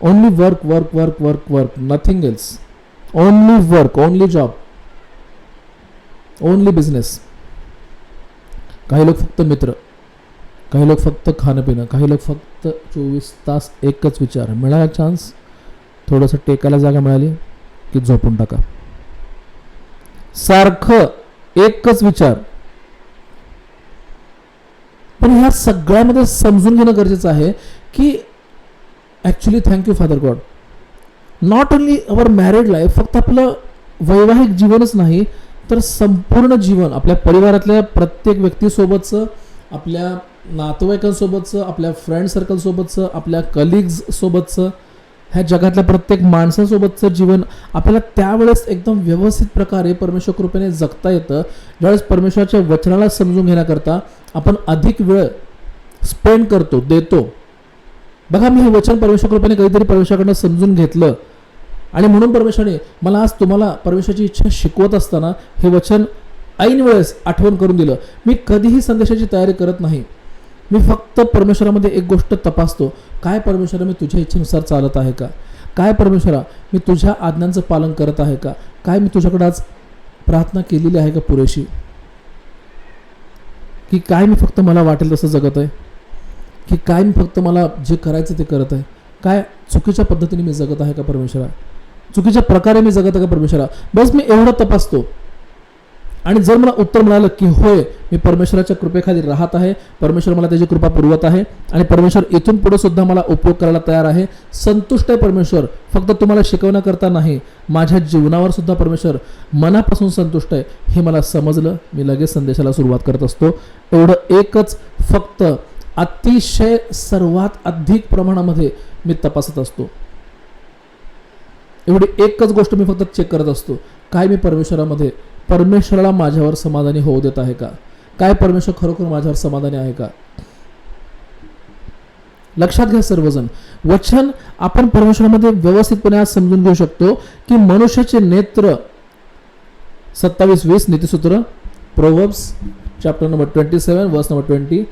Only work work work work work, nothing else. Only work, only job, only business. काही लोक फक्त मित्र, काही लोक फक्त खाणं पिणं, काही लोक फक्त 24 तास एकच विचार, मिळाला चान्स, थोडंसं टेकायला जागा मिळाली की झोपून टाका, सारखं एकच विचार. पण ह्या सगळ्यामध्ये समजून घेणं गरजेचं आहे की actually, thank you father God, not only our married life, फक्त आपलं वैवाहिक जीवनच नाही तर संपूर्ण जीवन, आपल्या परिवारातल्या प्रत्येक व्यक्तीसोबतचं, आपल्या नातेवाईकांसोबतचं, आपल्या फ्रेंड सर्कलसोबतचं, आपल्या कलिग्जसोबतचं, ह्या जगातल्या प्रत्येक माणसासोबतचं जीवन आपल्याला त्यावेळेस एकदम व्यवस्थित प्रकारे परमेश्वर कृपेने जगता येतं, ज्यावेळेस परमेश्वराच्या वचनाला समजून घेण्याकरता आपण अधिक वेळ स्पेंड करतो, देतो. बघा, मी हे वचन परमेश्वर कृपेने कधीतरी परमेश्वराकडनं समजून घेतलं आणि म्हणून परमेश्वराने मला आज तुम्हाला परमेश्वराची इच्छा शिकवत असताना हे वचन ऐन वेळेस आठवण करून दिलं. मी कधीही संदेशाची तयारी करत नाही. मी फक्त परमेश्वरामध्ये एक गोष्ट तपासतो, काय परमेश्वरा मी तुझ्या इच्छेनुसार चालत आहे का, काय परमेश्वरा मी तुझ्या आज्ञांचं पालन करत आहे का, काय मी तुझ्याकडे आज प्रार्थना केलेली आहे का पुरेशी, की काय मी फक्त मला वाटेल तसं जगत आहे, की काय मी फक्त मला जे करायचं ते करत आहे, काय चुकीच्या पद्धतीने मी जगत आहे का परमेश्वरा, चुकीच्या प्रकारे मी जगत आहे का परमेश्वरा. बस मी एवढं तपासतो आणि जर मला उत्तर मिळालं की होय मी परमेश्वराच्या कृपेखाली राहत आहे, परमेश्वर मला त्याची कृपा पुरवत आहे आणि परमेश्वर इथून पुढे सुद्धा मला उपयोग करायला तयार आहे, संतुष्ट आहे परमेश्वर, फक्त तुम्हाला शिकवण्याकरता नाही, माझ्या जीवनावर सुद्धा परमेश्वर मनापासून संतुष्ट आहे, हे मला समजलं, मी लगेच संदेशाला सुरुवात करत असतो. एवढं एकच फक्त अतिशय सर्वात अधिक प्रमाणामध्ये मी तपासत असतो. एवढी एकच गोष्ट मी फक्त चेक करत असतो, काय मी परमेश्वराला माझ्यावर समाधानी होऊ देत आहे का, काय परमेश्वर खरोखर माझ्यावर समाधानी आहे का. लक्षात घ्या सर्वजण, वचन आपण परमेश्वरामध्ये व्यवस्थितपणे आज समजून घेऊ शकतो की मनुष्याचे नेत्र 27:20 नीतिसूत्र, प्रोव्हर्ब्स चॅप्टर नंबर 27 वर्स नंबर 20,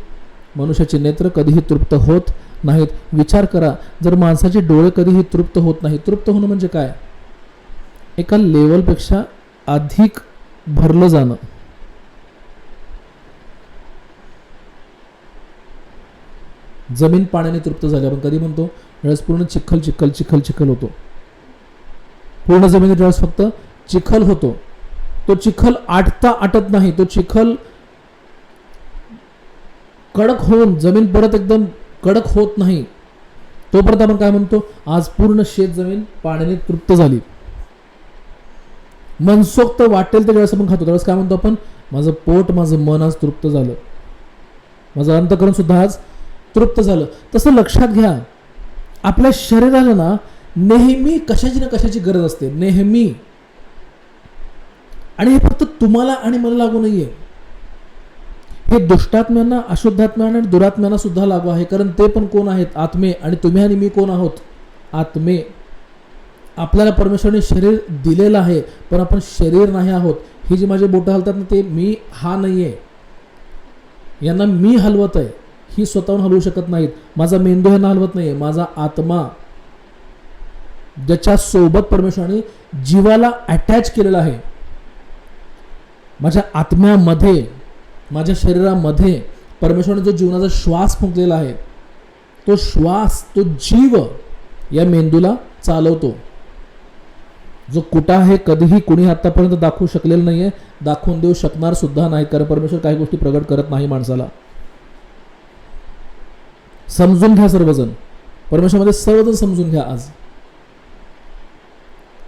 मनुष्याचे नेत्र कधीही तृप्त होत नाहीत. विचार करा, जर माणसाचे डोळे कधीही तृप्त होत नाही, तृप्त होणं म्हणजे काय, एका लेवलपेक्षा अधिक भरलं जाणं. जमीन पाण्याने तृप्त झाली, आपण कधी म्हणतो, ज्यावेळेस पूर्ण चिखल चिखल चिखल चिखल होतो, पूर्ण जमिनीत ज्यावेळेस फक्त चिखल होतो, तो चिखल आटत नाही, तो चिखल कडक होऊन जमीन परत एकदम कडक होत नाही, तोपर्यंत आपण काय म्हणतो, आज पूर्ण शेत जमीन पाण्याने तृप्त झाली. मनसोक्त वाटेल तर ज्यावेळेस आपण खातो त्यावेळेस काय म्हणतो आपण, माझं पोट माझं मन आज तृप्त झालं, माझं अंतःकरण सुद्धा आज तृप्त झालं. तसं लक्षात घ्या, आपल्या शरीराला ना नेहमी कशाची ना कशाची गरज असते, नेहमी. आणि हे फक्त तुम्हाला आणि मला लागू नाहीये, हे दुष्टात्म्यांना, अशुद्धात्म्यांना आणि दुरात्म्यांना सुद्धा लागू आहे. कारण ते पण कोण आहेत, आत्मे, आणि तुम्ही आणि मी कोण आहोत, आत्मे. आपल्याला परमेश्वराने शरीर दिलेलं आहे, पण आपण शरीर नाही आहोत. ही जी माझे बोटं हलतात ना, ते मी हा नाही आहे, यांना मी हलवत आहे, ही स्वतःहून हलवू शकत नाहीत. माझा मेंदू यांना हलवत नाही, माझा आत्मा ज्याच्या सोबत परमेश्वराने जीवाला अटॅच केलेला आहे, माझ्या आत्म्यामध्ये, माझ्या शरीरामध्ये परमेश्वराने जो जीवनाचा श्वास फुंकलेला आहे, तो श्वास, तो जीव या मेंदूला चालवतो. जो कुठं आहे कधीही कुणी आतापर्यंत दाखवू शकलेलं नाहीये, दाखवून देऊ शकणार सुद्धा नाही, कारण परमेश्वर काही गोष्टी प्रगट करत नाही माणसाला. समजून घ्या सर्वजण, परमेश्वरामध्ये सर्वजण समजून घ्या आज,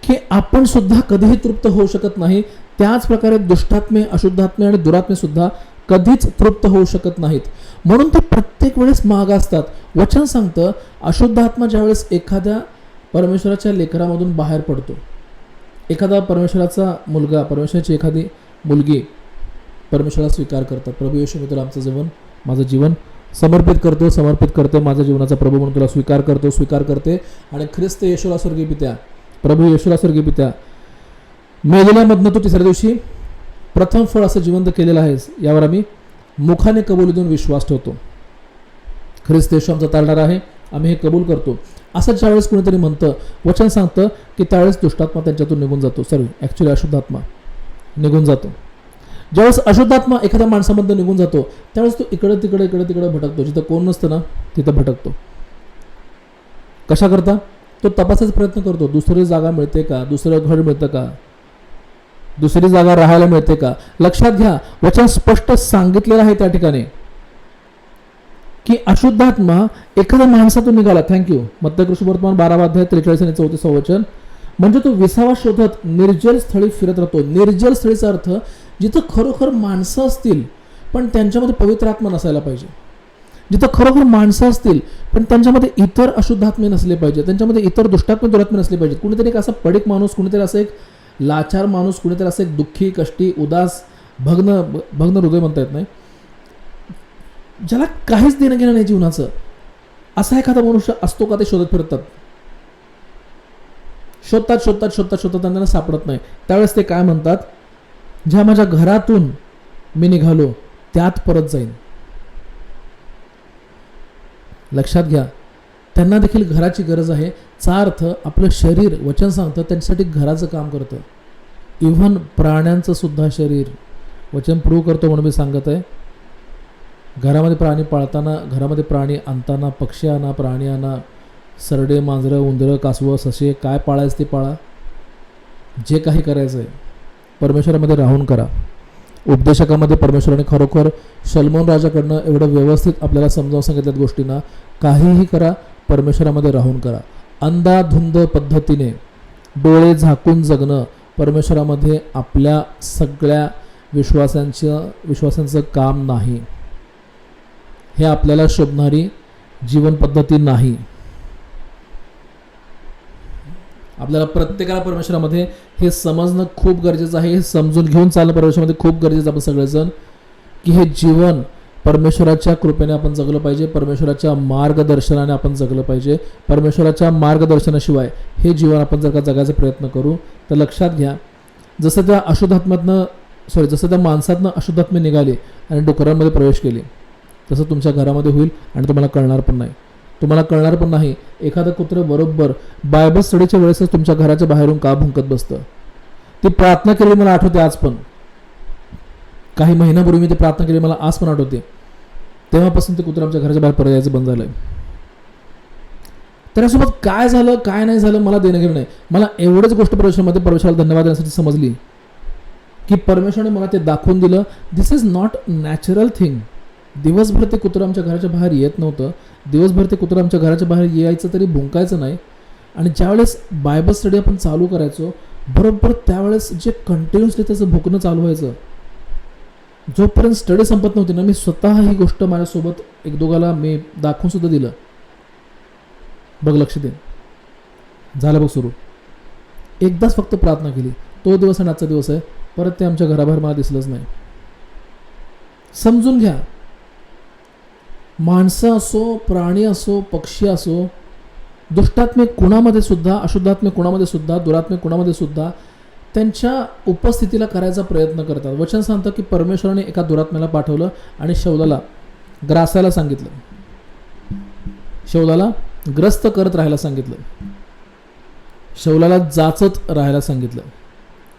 की आपण सुद्धा कधीही तृप्त होऊ शकत नाही. त्याच प्रकारे दुष्टात्मे, अशुद्धात्मे आणि दुरात्मे सुद्धा कधीच तृप्त होऊ शकत नाहीत. म्हणून ते प्रत्येक वेळेस माग असतात. वचन सांगतं, अशुद्धात्मा ज्यावेळेस एखाद्या परमेश्वराच्या लेकरामधून बाहेर पडतो, एखादा परमेश्वराचा मुलगा, परमेश्वराची एखादी मुलगी परमेश्वराला स्वीकार करतात, प्रभू येशू मी तुला आमचं जीवन, माझं जीवन समर्पित करतो, माझ्या जीवनाचा प्रभू म्हणून तुला स्वीकार करते. आणि ख्रिस्त येशूला स्वर्गीय पित्या, प्रभू येशूला स्वर्गीय पित्या, मेलेल्यामधनं तू तिसऱ्या दिवशी प्रथम फळ असं जिवंत केलेलं आहेस, यावर आम्ही मुखाने कबुली देऊन विश्वास ठेवतो. ख्रिस्त येशू आमचा तारणार आहे, आम्ही हे कबूल करतो. असं ज्यावेळेस कुणीतरी म्हणतं, वचन सांगतं की त्यावेळेस दुष्टात्मा त्यांच्यातून निघून जातो, ॲक्च्युली अशुद्धात्मा निघून जातो. ज्यावेळेस अशुद्धात्मा एखाद्या माणसामधून निघून जातो, त्यावेळेस तो इकडे तिकडे भटकतो, जिथं कोण नसतं ना तिथं भटकतो. कशा करता, तो तपासायचा प्रयत्न करतो, दुसरी जागा मिळते का, दुसरं घर मिळतं का, दुसरी जागा राहायला मिळते का. लक्षात घ्या, वचन स्पष्ट सांगितलेलं आहे त्या ठिकाणी की अशुद्धात्मा एखाद्या माणसातून निघाला. थँक्यू. मत्ती सुवर्तमान 12 अध्याय 43 आणि 34 वचन, म्हणजे तो विसावा शोधत निर्जल स्थळी फिरत राहतो. निर्जल स्थळीचा अर्थ जिथं खरोखर माणसं असतील पण त्यांच्यामध्ये पवित्र आत्मा नसायला पाहिजे, जिथं खरोखर माणसं असतील पण त्यांच्यामध्ये इतर अशुद्धात्मे नसले पाहिजे, त्यांच्यामध्ये इतर दुष्टात्मे दुरात्मे नसले पाहिजेत. कुणीतरी एक असा पडीक माणूस, कुणीतरी असं एक लाचार माणूस, कुणीतरी असं एक दुःखी, कष्टी, उदास, भग्न हृदय म्हणता येत नाही, ज्याला काहीच देणं घेणं नाही जीवनाचं, असा एखादा मनुष्य असतो का? ते शोधत फिरतात, शोधतात आणि त्यांना सापडत नाही. त्यावेळेस ते काय म्हणतात, ज्या माझ्या घरातून मी निघालो त्यात परत जाईन. लक्षात घ्या, त्यांना देखील घराची गरज आहे. चा अर्थ आपलं शरीर, वचन सांगतं, त्यांच्यासाठी घराचं काम करतं. इव्हन प्राण्यांचं सुद्धा शरीर वचन प्रूव्ह करतो म्हणून मी सांगत आहे. घरामध्ये प्राणी पाळताना, घरामध्ये प्राणी आणताना, पक्षी आणा, प्राणी आणा, सरडे, मांजरं, उंदरं, कासवं, ससे, काय पाळायचं ते पाळा. जे काही करायचं आहे परमेश्वरामध्ये राहून करा. उपदेशकामध्ये परमेश्वराने खरोखर सलमोन राजाकडनं एवढं व्यवस्थित आपल्याला समजावून सांगितल्यात गोष्टींना, काहीही करा परमेश्वरामध्ये राहून करा. अंधाधुंद पद्धतीने डोळे झाकून जगणं परमेश्वरामध्ये आपल्या सगळ्या विश्वासांचं काम नाही. हे आपल्याला शोभणारी जीवन पद्धती नाही. आपल्याला प्रत्येकाला परमेश्वरामध्ये हे समजणं खूप गरजेचं आहे. हे समजून घेऊन चालणं परमेश्वरामध्ये खूप गरजेचं. आपण सगळेजण की हे जीवन परमेश्वराच्या कृपेने आपण जगलं पाहिजे, परमेश्वराच्या मार्गदर्शनाने आपण जगलं पाहिजे. परमेश्वराच्या मार्गदर्शनाशिवाय हे जीवन आपण जर का जगायचा प्रयत्न करू तर लक्षात घ्या, जसं त्या माणसातनं अशुद्धात्मे निघाले आणि डुकरांमध्ये प्रवेश केले, तसं तुमच्या घरामध्ये होईल आणि तुम्हाला कळणार पण नाही. एखादं कुत्रं बरोबर बायबल स्टडीच्या वेळेसच तुमच्या घराच्या बाहेरून का भुंकत बसतं. ती प्रार्थना केली मला आठवते आज पण, काही महिन्यापूर्वी मी ती प्रार्थना केली मला आज पण आठवते. तेव्हापासून ते कुत्रं आमच्या घराच्या बाहेर परत यायचं बंद झालंय. त्याच्यासोबत काय झालं काय नाही झालं मला देणं घेणं नाही. मला एवढंच गोष्ट परमेश्वराला धन्यवाद देण्यासाठी समजली की परमेश्वराने मला ते दाखवून दिलं, दिस इज नॉट नॅचरल थिंग. दिवसभर ते कुत्रं आमच्या घराच्या बाहेर येत नव्हतं, दिवसभर ते कुत्रं आमच्या घराच्या बाहेर यायचं तरी भुंकायचं नाही. आणि ज्यावेळेस बायबल स्टडी आपण चालू करायचो बरोबर त्यावेळेस जे कंटिन्युअसली त्याचं भुकणं चालू व्हायचं, जोपर्यंत स्टडी संपत नव्हती ना, मी स्वतः ही गोष्ट माझ्यासोबत एक दोघाला मी दाखवून सुद्धा दिलं. बघ लक्ष दे, झालं बघ सुरू. एकदाच फक्त प्रार्थना केली, तो दिवस आणि आजचा दिवस आहे, परत ते आमच्या घराबाहेर मला दिसलंच नाही. समजून घ्या, माणसं असो, प्राणी असो, पक्षी असो, दुष्टात्मे कुणामध्ये सुद्धा, अशुद्धात्मे कुणामध्ये सुद्धा, दुरात्मे कुणामध्ये सुद्धा त्यांच्या उपस्थितीला करायचा प्रयत्न करतात. वचन सांगतं की परमेश्वराने एका दुरात्म्याला पाठवलं आणि शौलाला ग्रासायला सांगितलं, शौलाला ग्रस्त करत राहायला सांगितलं, शौलाला जाचत राहायला सांगितलं,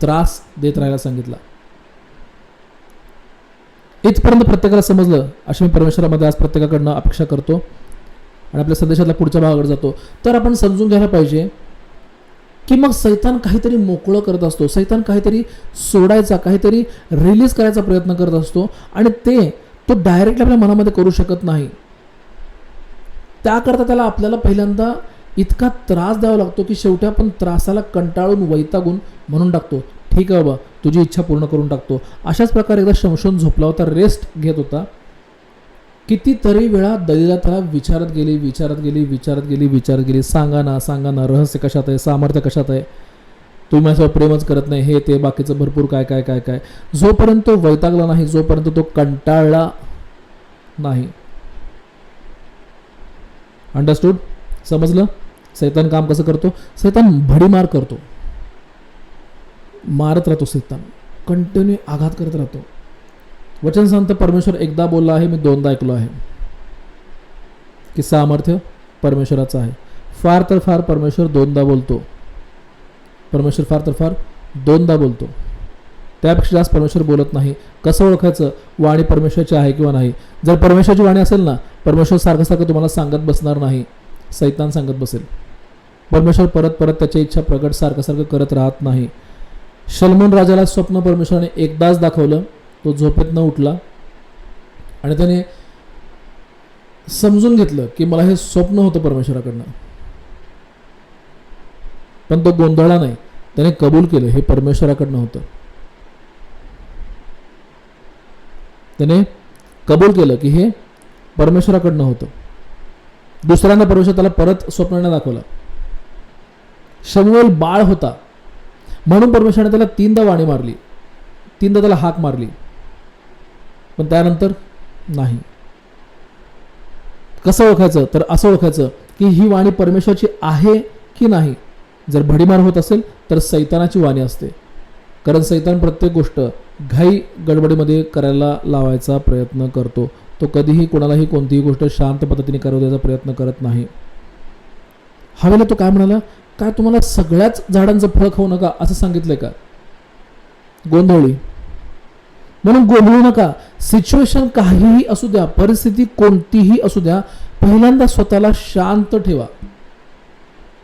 त्रास देत राहायला सांगितलं. इथपर्यंत प्रत्येकाला समजलं अशी मी परमेश्वरामध्ये आज प्रत्येकाकडनं अपेक्षा करतो आणि आपल्या संदेशातला पुढच्या भागाकडे जातो. तर आपण समजून घ्यायला पाहिजे की मग सैतान काहीतरी मोकळं करत असतो, सैतान काहीतरी सोडायचा, काहीतरी रिलीज करायचा प्रयत्न करत असतो आणि तो डायरेक्टली आपल्या मनामध्ये करू शकत नाही. त्याकरता त्याला आपल्याला पहिल्यांदा इतका त्रास द्यावा लागतो की शेवटी आपण त्रासाला कंटाळून वैतागून म्हणून टाकतो, ठीक आहे बाबा तुझी इच्छा पूर्ण करून टाकतो. अशाच प्रकारे एकदा शमशोन झोपला होता, रेस्ट घेत होता. कितीतरी वेळा दलीला त्याला विचारत गेली, सांगा ना रहस्य कशात आहे, सामर्थ्य कशात आहे, तुम्ही माझ्यावर प्रेमच करत नाही, हे ते बाकीचं भरपूर काय काय काय काय. जोपर्यंत तो वैतागला नाही, जोपर्यंत तो कंटाळला नाही. अंडरस्टूड? समजलं सैतान काम कसं करतो? सैतान भडीमार करतो, मारत राहतो, सैतान कंटिन्यू आघात करत राहतो. वचन सांगतं परमेश्वर एकदा बोलला आहे, मी दोनदा ऐकलो आहे की सामर्थ्य परमेश्वराचं आहे. फार तर फार परमेश्वर दोनदा बोलतो, परमेश्वर फार तर फार दोनदा बोलतो, त्यापेक्षा जास्त परमेश्वर बोलत नाही. कसं ओळखायचं वाणी परमेश्वराची आहे किंवा नाही? जर परमेश्वराची वाणी असेल ना, परमेश्वर सारखं सारखं तुम्हाला सांगत बसणार नाही, सैतान सांगत बसेल. परमेश्वर परत परत त्याची इच्छा प्रगट सारखं सारखं करत राहत नाही. सलमोन राजाला स्वप्न परमेश्वराने एकदाच दाखवलं, तो झोपेत न उठला आणि त्याने समजून घेतलं की मला हे स्वप्न होतं परमेश्वराकडनं, पण तो गोंधळला नाही, त्याने कबूल केलं हे परमेश्वराकडनं होतं. त्याने कबूल केलं की हे परमेश्वराकडनं होतं. दुसऱ्यांदा परमेश्वर त्याला परत स्वप्नाने दाखवलं. शमूएल बाळ होता म्हणून परमेश्वराने त्याला 3दा वाणी मारली, 3दा त्याला हाक मारली, पण त्यानंतर नाही. कसं ओळखायचं? तर असं ओळखायचं की ही वाणी परमेश्वराची आहे की नाही. जर भडीमार होत असेल तर सैतानाची वाणी असते, कारण सैतान प्रत्येक गोष्ट घाई गडबडीमध्ये करायला लावायचा प्रयत्न करतो. तो कधीही कोणालाही कोणतीही गोष्ट शांत पद्धतीने करू द्यायचा प्रयत्न करत नाही. हवेला तो काय म्हणाला? काय तुम्हाला सगळ्याच झाडांचं फळ खाऊ नका असं सांगितलंय का? गोंधळी म्हणून गोंधळू नका. सिच्युएशन काहीही असू द्या, परिस्थिती कोणतीही असू द्या, पहिल्यांदा स्वतःला शांत ठेवा.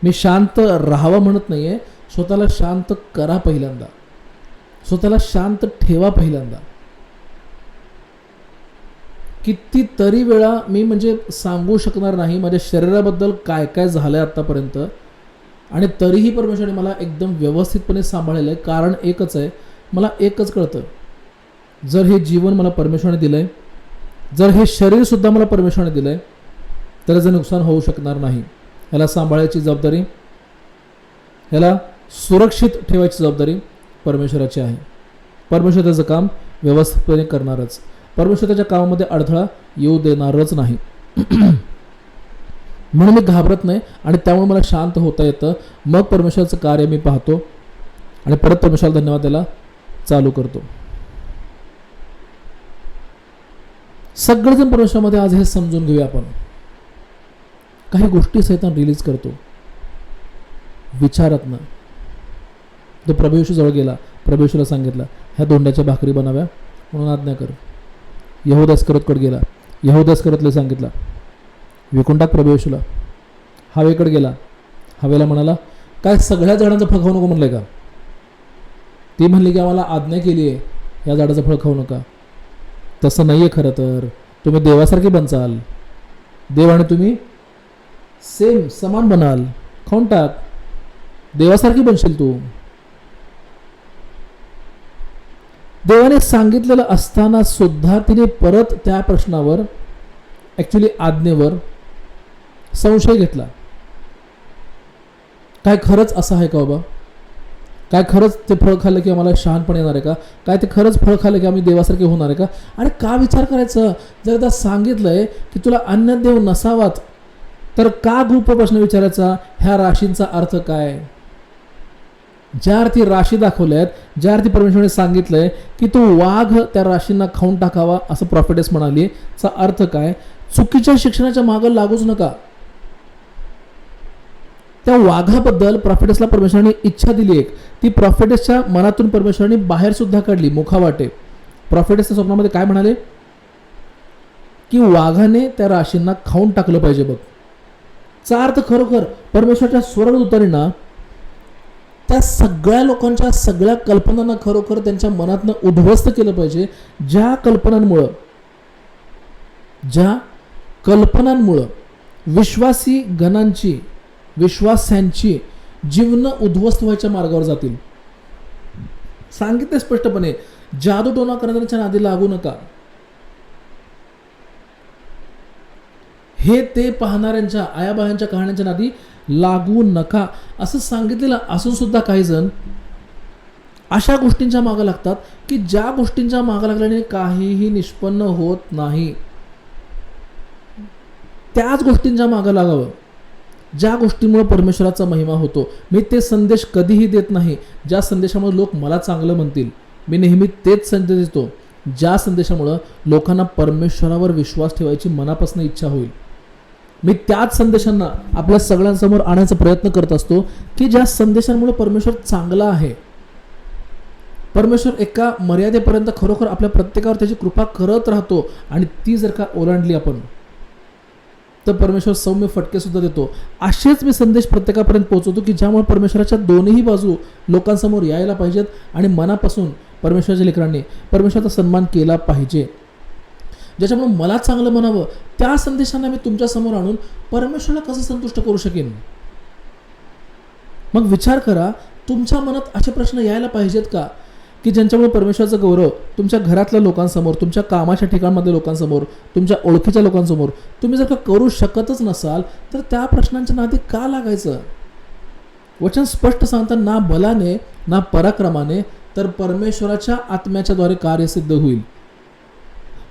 मी शांत राहावं म्हणत नाहीये, स्वतःला शांत करा. पहिल्यांदा स्वतःला शांत ठेवा. पहिल्यांदा कितीतरी वेळा मी म्हणजे सांगू शकणार नाही माझ्या शरीराबद्दल काय काय झालंय आतापर्यंत, आणि तरीही परमेश्वराने मला एकदम व्यवस्थितपणे सांभाळलेलं आहे. कारण एकच आहे, मला एकच कळतं, जर हे जीवन मला परमेश्वराने दिलंय, जर हे शरीर सुद्धा मला परमेश्वराने दिलंय, तर याचं नुकसान होऊ शकणार नाही. ह्याला सांभाळायची जबाबदारी, ह्याला सुरक्षित ठेवायची जबाबदारी परमेश्वराची आहे. परमेश्वर त्याचं काम व्यवस्थितपणे करणारच. परमेश्वर त्याच्या कामामध्ये अडथळा येऊ देणारच नाही. म्हणून मी घाबरत नाही आणि त्यामुळे मला शांत होता येतं. मग परमेश्वराचं कार्य मी पाहतो आणि परत परमेश्वराला धन्यवाद द्यायला चालू करतो. सगळेजण परमेश्वरामध्ये आज हे समजून घेऊया. आपण काही गोष्टी सैतान रिलीज करतो विचारात ना. तो प्रभू येशू जवळ गेला, प्रभू येशूला सांगितलं ह्या दोंड्याच्या भाकरी बनाव्या म्हणून आज्ञा कर. यहूदा इस्करियोतकडे गेला, यहूदा इस्करियोतला सांगितलं विकून टाक प्रभू येशूला. हवेकडे गेला, हवेला म्हणाला काय सगळ्या झाडांचं फळ खाऊ नको म्हणलंय का? ती म्हणली की आम्हाला आज्ञा केली आहे या झाडाचं फळ खाऊ नका. तसं नाही आहे खरं तर. तुम्ही देवासारखे बनचाल, देव आणि तुम्ही सेम समान बनाल. खाऊन टाक, देवासारखी बनशील तू. देवाने सांगितलेलं असताना सुद्धा तिने परत त्या प्रश्नावर, ॲक्च्युली आज्ञेवर संशय घेतला. काय खरंच असं आहे का बाबा? काय खरंच ते फळ खाल्लं की आम्हाला शहाणपण येणार आहे का? काय ते खरंच फळ खाल्लं की आम्ही देवासारखे होणार आहे का? आणि का विचार करायचं? जर एकदा सांगितलंय की तुला अन्य देव नसावात, तर का ग्रुप प्रश्न विचारायचा? ह्या राशींचा अर्थ काय? ज्या अर्थी राशी दाखवल्यात, ज्या अर्थी परमेश्वराने सांगितलंय की तो वाघ त्या राशींना खाऊन टाकावा असं प्रॉफिटेस म्हणाली, चा अर्थ काय? चुकीच्या शिक्षणाच्या मागं लागूच नका. त्या वाघाबद्दल प्रॉफिटेसला परमेश्वराने इच्छा दिली एक, ती प्रॉफिटेसच्या मनातून परमेश्वराने बाहेर सुद्धा काढली मुखावाटे. प्रॉफिटेसच्या स्वप्नामध्ये काय म्हणाले की वाघाने त्या राशींना खाऊन टाकलं पाहिजे. बघ, चा अर्थ खरोखर परमेश्वराच्या स्वर्गदूतांना त्या सगळ्या लोकांच्या सगळ्या कल्पनांना खरोखर त्यांच्या मनातनं उद्ध्वस्त केलं पाहिजे, ज्या कल्पनांमुळं विश्वासी गणांची, विश्वास्यांची जीवन उद्ध्वस्त व्हायच्या मार्गावर जातील. सांगितले स्पष्टपणे, जादू टोना करणाऱ्यांच्या नादी लागू नका. हे ते पाहणाऱ्यांच्या, आयाबायांच्या कहाण्यांच्या नादी लागू नका असं सांगितलेलं असून सुद्धा काही जण अशा गोष्टींच्या मागं लागतात की ज्या गोष्टींच्या मागं लागल्याने काहीही निष्पन्न होत नाही. त्याच गोष्टींच्या मागं लागावं ज्या गोष्टींमुळे परमेश्वराचा महिमा होतो. मी ते संदेश कधीही देत नाही ज्या संदेशामुळे लोक मला चांगलं म्हणतील. मी नेहमी तेच संदेश देतो ज्या संदेशामुळं लोकांना परमेश्वरावर विश्वास ठेवायची मनापासून इच्छा होईल. मी त्याच संदेशांना आपल्या सगळ्यांसमोर आणायचा प्रयत्न करत असतो की ज्या संदेशांमुळे परमेश्वर चांगला आहे. परमेश्वर एका मर्यादेपर्यंत खरोखर आपल्या प्रत्येकावर त्याची कृपा करत राहतो, आणि ती जर का ओलांडली आपण तर परमेश्वर सौम्य फटके सुद्धा देतो. असेच मी संदेश प्रत्येकापर्यंत पोहोचवतो की ज्यामुळे परमेश्वराच्या दोन्ही बाजू लोकांसमोर यायला पाहिजेत आणि मनापासून परमेश्वराच्या लेकरांनी परमेश्वराचा सन्मान केला पाहिजे. ज्याच्यामुळे मला चांगलं म्हणावं, त्या संदेशांना मी तुमच्या समोर आणून परमेश्वराला कसं संतुष्ट करू शकेन. मग विचार करा, तुमच्या मनात असे प्रश्न यायला पाहिजेत का की ज्यांच्यामुळे परमेश्वराचं गौरव तुमच्या घरातल्या लोकांसमोर, तुमच्या कामाच्या ठिकाणामधल्या लोकांसमोर, तुमच्या ओळखीच्या लोकांसमोर तुम्ही जर का करू शकतच नसाल तर त्या प्रश्नांच्या नादी का लागायचं? वचन स्पष्ट सांगतात, ना बलाने ना पराक्रमाने, तर परमेश्वराच्या आत्म्याच्या द्वारे कार्य सिद्ध होईल.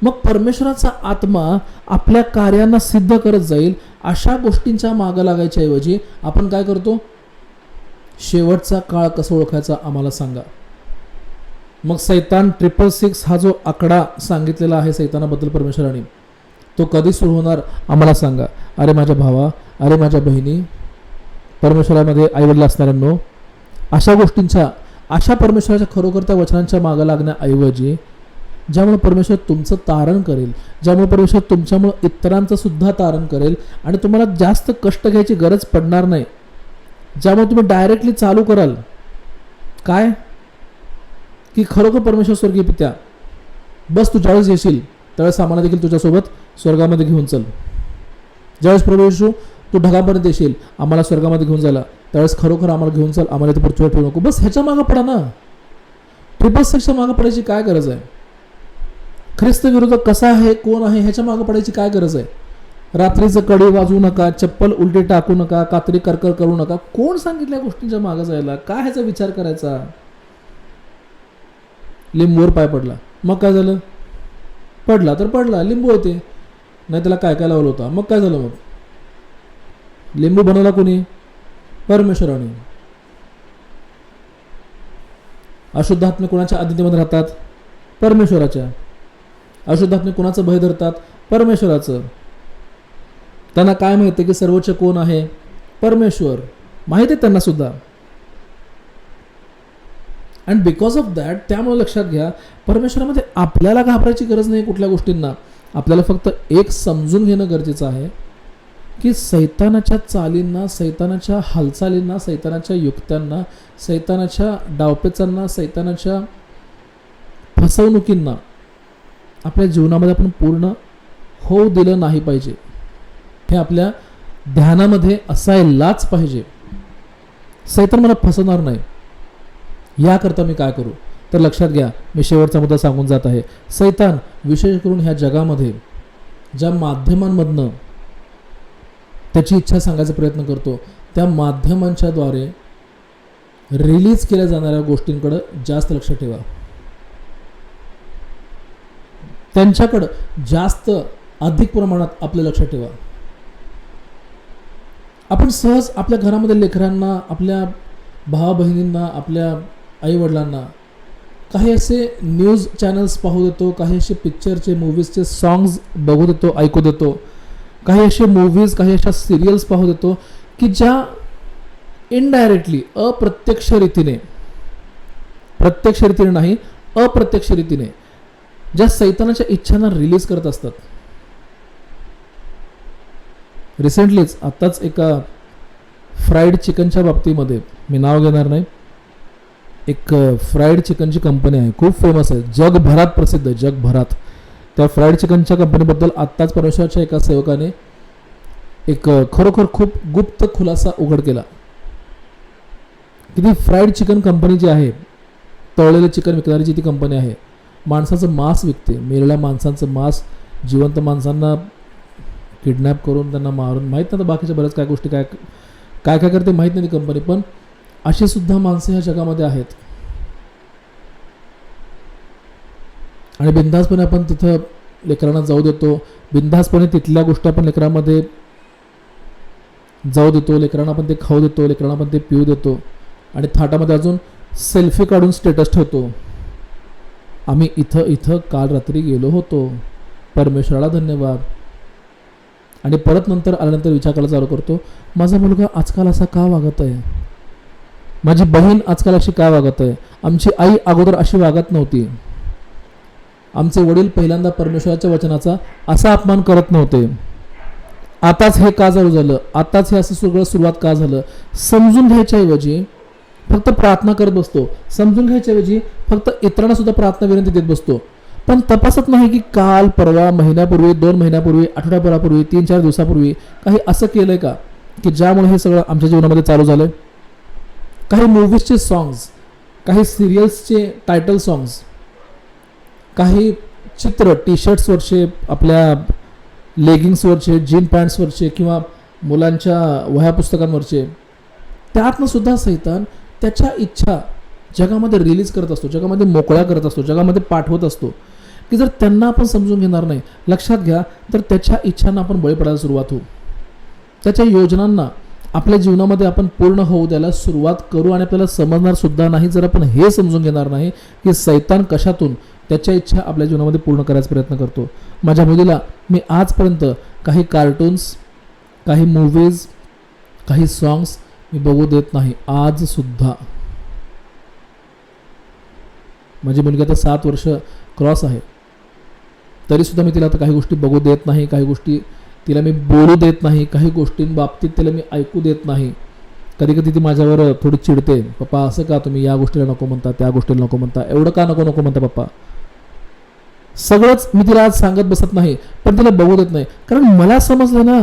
मग परमेश्वराचा आत्मा आपल्या कार्यांना सिद्ध करत जाईल. अशा गोष्टींच्या मागं लागायच्या ऐवजी आपण काय करतो? शेवटचा काळ कसा ओळखायचा आम्हाला सांगा. मग सैतान 666 हा जो आकडा सांगितलेला आहे सैतानाबद्दल परमेश्वराने, तो कधी सुरू होणार आम्हाला सांगा. अरे माझ्या भावा, अरे माझ्या बहिणी, परमेश्वरामध्ये आईवडील असणाऱ्यांनो, अशा गोष्टींच्या, अशा परमेश्वराच्या खरोखर त्या वचनांच्या मागं लागण्याऐवजी ज्यामुळे परमेश्वर तुमचं तारण करेल, ज्यामुळे परमेश्वर तुमच्यामुळे इतरांचं सुद्धा तारण करेल आणि तुम्हाला जास्त कष्ट घ्यायची गरज पडणार नाही, ज्यामुळे तुम्ही डायरेक्टली चालू कराल काय की खरोखर परमेश्वर स्वर्गीय पित्या, बस तू ज्यावेळेस येशील त्यावेळेस आम्हाला देखील तुझ्यासोबत स्वर्गामध्ये घेऊन चल. ज्यावेळेस प्रभू येशू तू ढगापर्यंत येशील आम्हाला स्वर्गामध्ये घेऊन जायला, त्यावेळेस खरोखर आम्हाला घेऊन चल, आम्हाला इथे पृथ्वीवर ठेवू नको. बस ह्याच्या मागं पडा ना. 666 मागं पडायची काय गरज आहे? ख्रिस्त विरोधक कसा आहे, कोण आहे, ह्याच्या मागं पडायची काय गरज आहे? रात्रीचं कडी वाजवू नका, चप्पल उलटी टाकू नका, कात्री करकर करू नका. कोण सांगितल्या गोष्टींच्या मागं जायला? काय ह्याचा विचार करायचा? लिंबूवर पाय पडला, मग काय झालं? पडला तर पडला, लिंबू होते, नाही त्याला काय काय लावलं होता, मग काय झालं? मग लिंबू बनवला कोणी? परमेश्वराने. अशुद्ध आत्मे कोणाच्या अधीनतेमध्ये राहतात? परमेश्वराच्या. अशुद्ध आत्मे कोणाचं भय धरतात? परमेश्वराचं. त्यांना काय माहिती की सर्वोच्च कोण आहे? परमेश्वर. माहिती आहे त्यांना सुद्धा. अँड बिकॉज ऑफ दॅट, त्यामुळे लक्षात घ्या, परमेश्वरामध्ये आपल्याला घाबरायची गरज नाही कुठल्या गोष्टींना. आपल्याला फक्त एक समजून घेणं गरजेचं आहे की सैतानाच्या चालींना, सैतानाच्या हालचालींना, सैतानाच्या युक्त्यांना, सैतानाच्या डावपेचांना, सैतानाच्या फसवणुकींना आपल्या जीवनामध्ये आपण पूर्ण होऊ दिलं नाही पाहिजे. हे आपल्या ध्यानामध्ये असायलाच पाहिजे. सैतान मला फसवणार नाही, याकरता मी काय करू? तर लक्षात घ्या, मी शेवटचा मुद्दा सांगून जात आहे. सैतान विशेष करून ह्या जगामध्ये ज्या माध्यमांमधनं त्याची इच्छा सांगायचा प्रयत्न करतो, त्या माध्यमांच्या द्वारे रिलीज केल्या जाणाऱ्या गोष्टींकडे जास्त लक्ष ठेवा. त्यांच्याकडं जास्त अधिक प्रमाणात आपलं लक्ष ठेवा. आपण सहज आपल्या घरामध्ये लेकरांना, आपल्या भावा बहिणींना, आपल्या आईवडिलांना काही असे न्यूज चॅनल्स पाहू देतो, काही असे पिक्चरचे, मूवीजचे सॉंग्स बघू देतो, ऐकू देतो, काही असे मूवीज, काही अशा सिरियल्स पाहू देतो की ज्या इनडायरेक्टली, अप्रत्यक्ष रीतीने, प्रत्यक्ष रीतीने नाही, अप्रत्यक्ष रीतीने ज्या सैतानाच्या इच्छांना रिलीज करत असतात. रिसेंटलीच आत्ताच एका फ्राईड चिकनच्या बाबतीमध्ये, मी नाव घेणार नाही, एक फ्राईड चिकनची कंपनी आहे, खूप फेमस आहे, जगभरात प्रसिद्ध, जगभरात. त्या फ्राईड चिकनच्या कंपनीबद्दल आत्ताच परमेश्वराच्या एका सेवकाने एक खरोखर खूप गुप्त खुलासा उघड केला की ती फ्राईड चिकन कंपनी जी आहे, तळलेलं चिकन विकणारी जी ती कंपनी आहे, माणसाचं मांस विकते. मेलेल्या माणसांचं मांस जिवंत माणसांना किडनॅप करून त्यांना मारून, माहीत नाही तर बाकीच्या बऱ्याच काय गोष्टी काय काय काय करते माहीत नाही ती कंपनी, पण अशी सुद्धा माणसं ह्या जगामध्ये आहेत. आणि बिनधास्तपणे आपण तिथं लेकरांना जाऊ देतो, बिनधास्तपणे तिथल्या गोष्टी आपण लेकरांमध्ये जाऊ देतो, लेकरांना आपण ते खाऊ देतो, लेकरांना आपण ते पिऊ देतो आणि थाटामध्ये अजून सेल्फी काढून स्टेटस ठेवतो. आम्ही इथं इथं काल रात्री गेलो होतो, परमेश्वराला धन्यवाद. आणि परत नंतर आल्यानंतर विचार करायला चालू करतो, माझा मुलगा आजकाल असा का वागत आहे, माझी बहीण आजकाल अशी का वागत आहे, आमची आई अगोदर अशी वागत नव्हती, आमचे वडील पहिल्यांदा परमेश्वराच्या वचनाचा असा अपमान करत नव्हते, आताच हे का चालू झालं, आताच हे असं सगळं सुरुवात का झालं. समजून घ्यायच्या ऐवजी फक्त प्रार्थना करत बसतो, समजून घ्यायच्या ऐवजी फक्त इतरांना सुद्धा प्रार्थना विनंती देत बसतो, पण तपासत नाही की काल, परवा, महिन्यापूर्वी, 2 महिन्यापूर्वी, आठवड्याभरापूर्वी, 3-4 दिवसापूर्वी काही असं केलंय का की ज्यामुळे हे सगळं आमच्या जीवनामध्ये चालू झालंय. काही मूवीजचे सॉंग्स, काही सिरियल्सचे टायटल सॉंग्स, काही चित्र टी शर्ट्सवरचे, आपल्या लेगिंग्सवरचे, जीन पॅन्ट्सवरचे किंवा मुलांच्या वह्या पुस्तकांवरचे, त्यातनं सुद्धा सैतान त्याच्या इच्छा जगामध्ये रिलीज करत असतो, जगामध्ये मोकळ्या करत असतो, जगामध्ये पाठवत असतो की जर त्यांना आपण समजून घेणार नाही, लक्षात घ्या, तर त्याच्या इच्छांना आपण बळी पडायला सुरुवात होऊ, त्याच्या योजनांना आपल्या जीवनामध्ये आपण पूर्ण होऊ द्यायला सुरुवात करू आणि आपल्याला समजणार सुद्धा नाही जर आपण हे समजून घेणार नाही की सैतान कशातून त्याच्या इच्छा आपल्या जीवनामध्ये पूर्ण करायचा प्रयत्न करतो. माझ्या मुलीला मी आजपर्यंत काही कार्टून्स, काही मूव्हीज, काही सॉंग्स मी बघू देत नाही. आजसुद्धा माझी मुलगी आता 7 वर्ष क्रॉस आहे, तरीसुद्धा मी तिला आता काही गोष्टी बघू देत नाही, काही गोष्टी तिला मी बोलू देत नाही, काही गोष्टींबाबतीत तिला मी ऐकू देत नाही. कधी कधी ती माझ्यावर थोडी चिडते, पप्पा असं का तुम्ही या गोष्टीला नको म्हणता, त्या गोष्टीला नको म्हणता, एवढं का नको नको म्हणता पप्पा. सगळंच मी तिला आज सांगत बसत नाही, पण तिला बघू देत नाही, कारण मला समजलं ना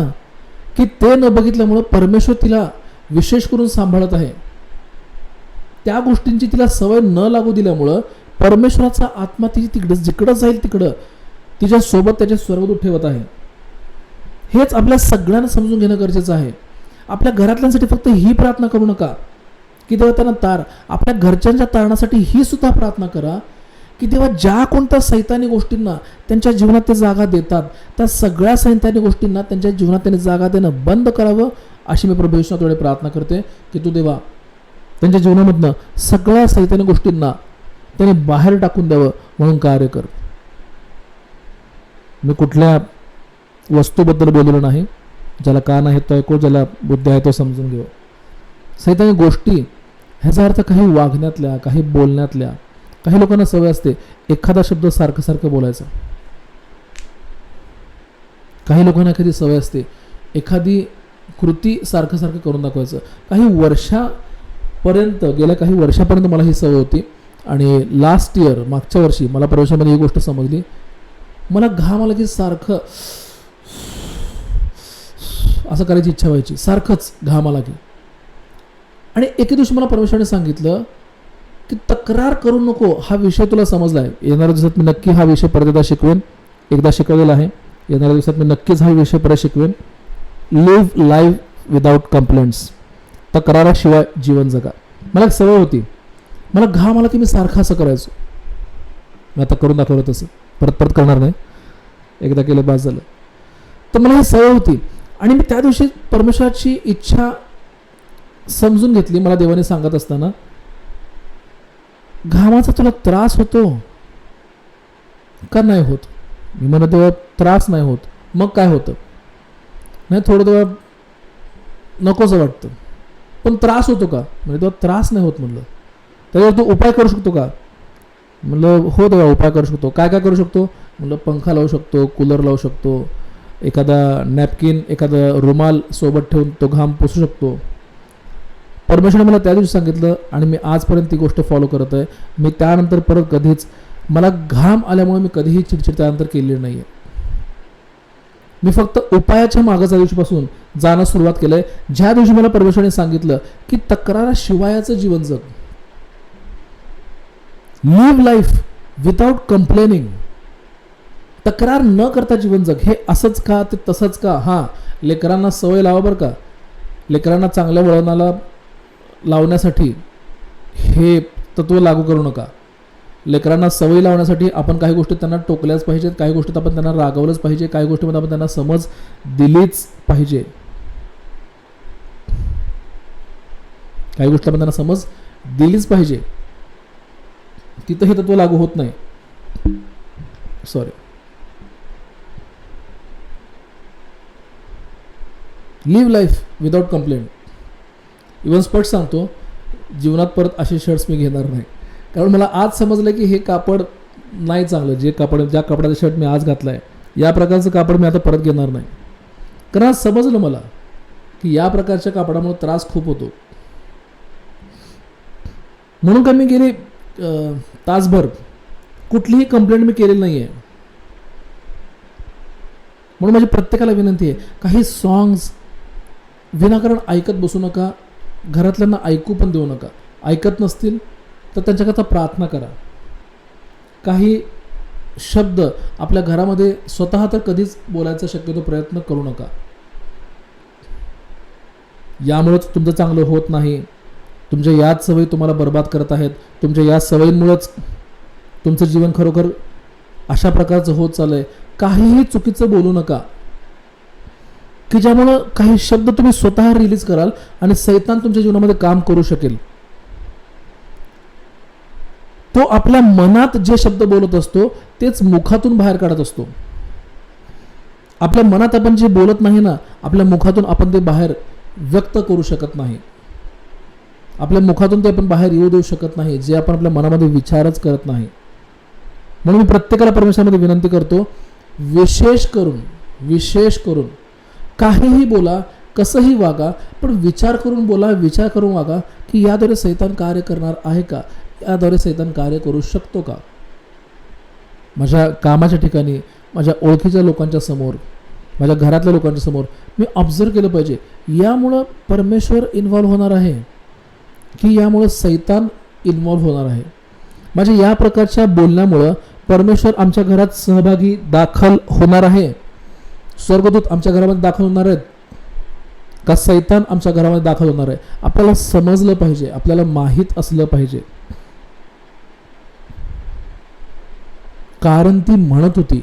की ते न बघितल्यामुळं परमेश्वर तिला विशेष करून सांभाळत आहे. त्या गोष्टींची तिला सवय न लागू दिल्यामुळं परमेश्वराचा आत्मा तिची तिकडं जिकडं जाईल तिकडं तिच्यासोबत त्याचे स्वर्गदूत ठेवत आहे. हेच आपल्या सगळ्यांना समजून घेणं गरजेचं आहे. आपल्या घरातल्यांसाठी फक्त ही प्रार्थना करू नका की देवा त्यांना तार, आपल्या घरच्यांच्या तारणासाठी ही सुद्धा प्रार्थना करा की देवा ज्या कोणत्या सैतानी गोष्टींना त्यांच्या जीवनात ते जागा देतात, त्या सगळ्या सैतानी गोष्टींना त्यांच्या जीवनात त्यांनी जागा देणं बंद करावं, अशी मी प्रभू येशूनाथाकडे प्रार्थना करते की तू देवा त्यांच्या जीवनामधनं सगळ्या सैतानी गोष्टींना त्याने बाहेर टाकून द्यावं म्हणून कार्य कर. मी कुठल्या वस्तूबद्दल बोललो नाही, ज्याला कान आहे तो ऐको, ज्याला बुद्धी आहे तो समजून घेऊ. सैतानी गोष्टी ह्याचा अर्थ काही वागण्यातल्या, काही बोलण्यातल्या. काही लोकांना सवय असते एखादा शब्द सारखं सारखं बोलायचा, काही लोकांना एखादी सवय असते एखादी कृती सारखं सारखं करून दाखवायचं. गेल्या काही वर्षापर्यंत मला ही सवय होती आणि लास्ट इयर, मागच्या वर्षी मला प्रवेशामध्ये ही गोष्ट समजली. मला घाम आला की सारखं असं करायची इच्छा व्हायची, सारखंच घाम आला की. आणि एके दिवशी मला परमेश्वराने सांगितलं की तक्रार करू नको, हा विषय तुला समजला आहे. येणाऱ्या दिवसात मी नक्की हा विषय परत एकदा शिकवेन, एकदा शिकवलेला आहे, येणाऱ्या दिवसात मी नक्कीच हा विषय परत शिकवेन. लिव्ह लाईफ विदाऊट कंप्लेंट्स, तक्राराशिवाय जीवन जगा. मला एक सवय होती, मला घाम आला की मी सारखं असं करायचो. मी आता करून दाखवलं तसं, परत परत करणार नाही, एकदा केलं बास झालं. तर मला ही सवय होती आणि मी त्या दिवशी परमेश्वराची इच्छा समजून घेतली. मला देवाने सांगत असताना, घामाचा तुला त्रास होतो का नाही होत? मी म्हणत देवा त्रास नाही होत. मग काय होतं? नाही थोडं देवा नकोसं वाटतं, पण त्रास होतो का? म्हणजे तेव्हा त्रास नाही होत. म्हणलं त्याच्यावर तू उपाय करू शकतो का? म्हणलं हो देवा उपाय करू शकतो. काय काय करू शकतो? म्हणलं पंखा लावू शकतो, कूलर लावू शकतो, एखादा नॅपकिन, एखादा रुमाल सोबत ठेवून तो घाम पुसू शकतो. परमेश्वराने मला त्या दिवशी सांगितलं आणि मी आजपर्यंत ती गोष्ट फॉलो करत आहे. मी त्यानंतर परत कधीच, मला घाम आल्यामुळे मी कधीही चिडचिड त्यानंतर केलेली नाही आहे. मी फक्त उपायाच्या मागच्या दिवशीपासून जाणं सुरुवात केलं आहे, ज्या दिवशी मला परमेश्वराने सांगितलं की तक्राराशिवायचं जीवन जग. लिव्ह लाईफ विदाउट कंप्लेनिंग, तक्रार न करता जीवन जग. हे असंच का, ते तसंच का? हां, लेकरांना सवय लावा बरं का. लेकरांना चांगल्या वळणाला लावण्यासाठी हे तत्व लागू करू नका. लेकरांना सवय लावण्यासाठी आपण काही गोष्टी त्यांना टोकल्याच पाहिजेत, काही गोष्टीत आपण त्यांना रागवलंच पाहिजे, काही गोष्टीमध्ये आपण त्यांना समज दिलीच पाहिजे, काही गोष्टी आपण त्यांना समज दिलीच पाहिजे. तिथं हे तत्व लागू होत नाही. Sorry, live life without complaint. Even स्पष्ट सांगतो, जीवनात परत असे शर्ट्स मी घेणार नाही, कारण मला आज समजलं की हे कापड नाही चांगलं. ज्या कापडाचा शर्ट मी आज घातला आहे, या प्रकारचं कापड मी आता परत घेणार नाही. कारण आज समजलं मला की या प्रकारच्या कापडामुळे त्रास खूप होतो. म्हणून का मी गेले तासभर कुठलीही कंप्लेंट मी केलेली नाही आहे. म्हणून माझी प्रत्येकाला विनंती आहे, काही सॉंग्स विनाकारण ऐकत बसू नका, घरातल्यांना ऐकू पण देऊ नका. ऐकत नसतील तर त्यांच्याकरता प्रार्थना करा. काही शब्द आपल्या घरामध्ये स्वतः तर कधीच बोलायचा शक्यतो प्रयत्न करू नका. यामुळेच तुमचं चांगलं होत नाही, तुमच्या याच सवयी तुम्हाला बर्बाद करत आहेत, तुमच्या या सवयींमुळेच तुमचं जीवन खरोखर अशा प्रकारचं होत चाललंय. काहीही चुकीचं बोलू नका की ज्यामुळं काही शब्द तुम्ही स्वतः रिलीज कराल आणि सैतान तुमच्या जीवनामध्ये काम करू शकेल. तो आपल्या मनात जे शब्द बोलत असतो तेच मुखातून बाहेर काढत असतो. आपल्या मनात आपण जे बोलत नाही ना, आपल्या मुखातून आपण ते बाहेर व्यक्त करू शकत नाही. आपल्या मुखातून ते आपण बाहेर येऊ देऊ शकत नाही, जे आपण आपल्या मनामध्ये विचारच करत नाही. म्हणून मी प्रत्येकाला परमेश्वरामध्ये विनंती करतो, विशेष करून काहीही बोला, कसंही वागा, पण विचार करून बोला, विचार करून वागा की याद्वारे सैतान कार्य करणार आहे का, याद्वारे सैतान कार्य करू शकतो का. माझ्या कामाच्या ठिकाणी, माझ्या ओळखीच्या लोकांच्या समोर, माझ्या घरातल्या लोकांच्या समोर मी ऑब्झर्व केलं पाहिजे. यामुळं परमेश्वर इन्व्हॉल्व्ह होणार आहे की यामुळं सैतान इन्व्हॉल्व्ह होणार आहे. माझ्या या प्रकारच्या बोलण्यामुळं परमेश्वर आमच्या घरात सहभागी दाखल होणार आहे, स्वर्गदूत आमच्या घरामध्ये दाखल होणार आहेत का सैतान आमच्या घरामध्ये दाखल होणार आहे. आपल्याला समजलं पाहिजे, आपल्याला माहीत असलं पाहिजे. कारण ती म्हणत होती,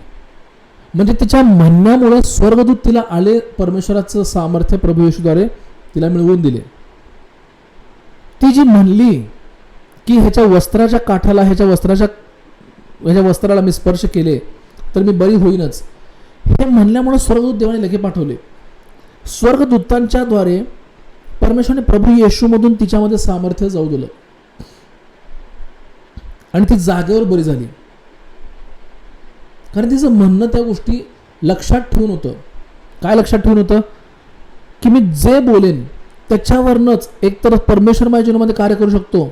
म्हणजे तिच्या म्हणण्यामुळे स्वर्गदूत तिला आले, परमेश्वराचं सामर्थ्य प्रभू येशूद्वारे तिला मिळवून दिले. ती जी म्हणली की ह्याच्या वस्त्राच्या काठाला, ह्याच्या वस्त्राला मी स्पर्श केले तर मी बरी होईनच, हे म्हणल्यामुळे स्वर्गदूत देवाने लगे पाठवले. स्वर्गदूतांच्या द्वारे परमेश्वराने प्रभू येशूमधून तिच्यामध्ये सामर्थ्य जाऊ दिलं आणि ती जागेवर बरी झाली. कारण तिचं म्हणणं त्या गोष्टी लक्षात ठेवून होतं. काय लक्षात ठेवून होतं की मी जे बोलेन त्याच्यावरनंच एकतर परमेश्वर माझ्या जीवनामध्ये कार्य करू शकतो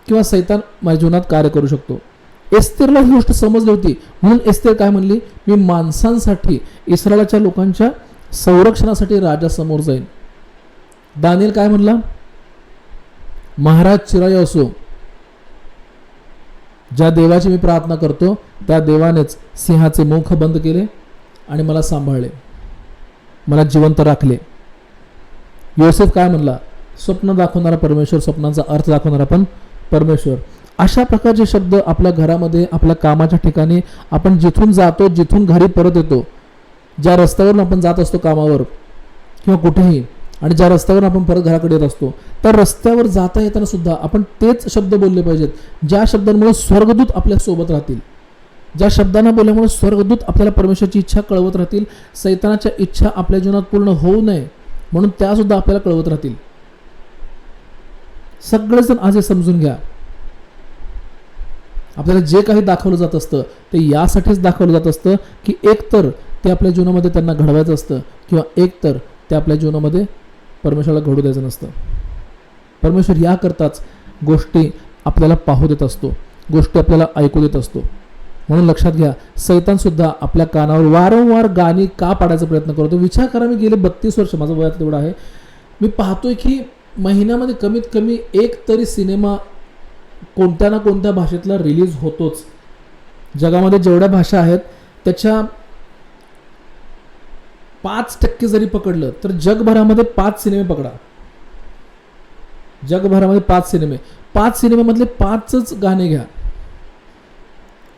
किंवा सैतान माझ्या जीवनात कार्य करू शकतो. एस्तेरला ही गोष्ट समजली होती, म्हणून एस्तेर काय म्हणली, मी माणसांसाठी, इस्रायलाच्या लोकांच्या संरक्षणासाठी राजासमोर जाईन. दानिएल काय म्हणला, महाराज चिराय असो, ज्या देवाची मी प्रार्थना करतो त्या देवानेच सिंहाचे मुख बंद केले आणि मला सांभाळले, मला जिवंत राखले. योसेफ काय म्हणला, स्वप्न दाखवणारा परमेश्वर, स्वप्नांचा अर्थ दाखवणारा पण परमेश्वर. अशा प्रकारचे शब्द आपल्या घरामध्ये, आपल्या कामाच्या ठिकाणी, आपण जिथून जातो, जिथून घरी परत येतो, ज्या रस्त्यावरून आपण जात असतो कामावर किंवा कुठेही, आणि ज्या रस्त्यावर आपण परत घराकडे येत असतो, त्या रस्त्यावर जाता येताना सुद्धा आपण तेच शब्द बोलले पाहिजेत, ज्या शब्दांमुळे स्वर्गदूत आपल्या सोबत राहतील, ज्या शब्दांना बोलल्यामुळे स्वर्गदूत आपल्याला परमेश्वराची इच्छा कळवत राहतील. सैतानाच्या इच्छा आपल्या जीवनात पूर्ण होऊ नये म्हणून त्या सुद्धा आपल्याला कळवत राहतील. सगळेजण आज हे समजून घ्या, आपल्याला जे काही दाखवलं जात असतं ते यासाठीच दाखवलं जात असतं की एकतर ते आपल्या जीवनामध्ये त्यांना घडवायचं असतं किंवा एकतर ते आपल्या जीवनामध्ये परमेश्वराला घडू द्यायचं नसतं. परमेश्वर याकरताच गोष्टी आपल्याला पाहू देत असतो, गोष्टी आपल्याला ऐकू देत असतो. म्हणून लक्षात घ्या, सैतान सुद्धा आपल्या कानावर वारंवार गाणी का पाडायचा प्रयत्न करतो. विचार करा, मी गेले 32 वर्ष, माझं वयात तेवढं आहे, मी पाहतोय की महिन्यामध्ये कमीत कमी एक तरी सिनेमा कोणत्या ना कोणत्या भाषेतला रिलीज होतोच. जगामध्ये जेवढ्या भाषा आहेत त्याच्या 5% जरी पकडलं तर जगभरामध्ये 5 सिनेमे पकडा. जगभरामध्ये 5 सिनेमे, 5 सिनेमामधले 5च गाणे घ्या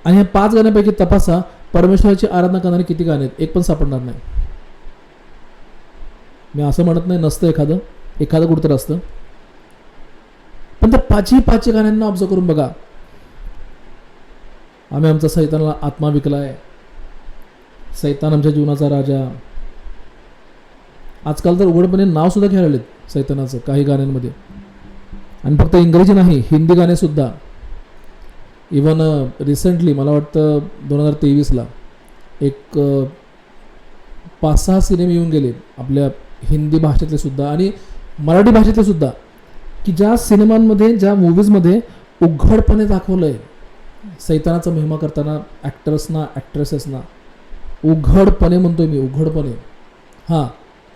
आणि ह्या 5 गाण्यांपैकी तपासा परमेश्वराची आराधना करणारे किती गाणे आहेत, एक पण सापडणार नाही. मी असं म्हणत नाही नसतं, एखादं कुठंतरी असतं, पण त्या 5ही गाण्यांना ऑब्झर्व करून बघा. आम्ही आमचा सैतानाला आत्मा विकलाय, सैतान आमच्या जीवनाचा राजा. आजकाल तर उघडपणे नाव सुद्धा घ्यायला लागलेत सैतानाचं काही गाण्यांमध्ये, आणि फक्त इंग्रजी नाही, हिंदी गाणे सुद्धा. इवन रिसेंटली मला वाटतं 2023ला एक 5-6 सिनेमे येऊन गेले आपल्या हिंदी भाषेतले सुद्धा आणि मराठी भाषेतले सुद्धा, की ज्या सिनेमांमध्ये, ज्या मूवीजमध्ये उघडपणे दाखवलं आहे सैतानाचा महिमा करताना ॲक्टर्सना, ॲक्ट्रेसेसना. उघडपणे म्हणतोय मी, उघडपणे. हां,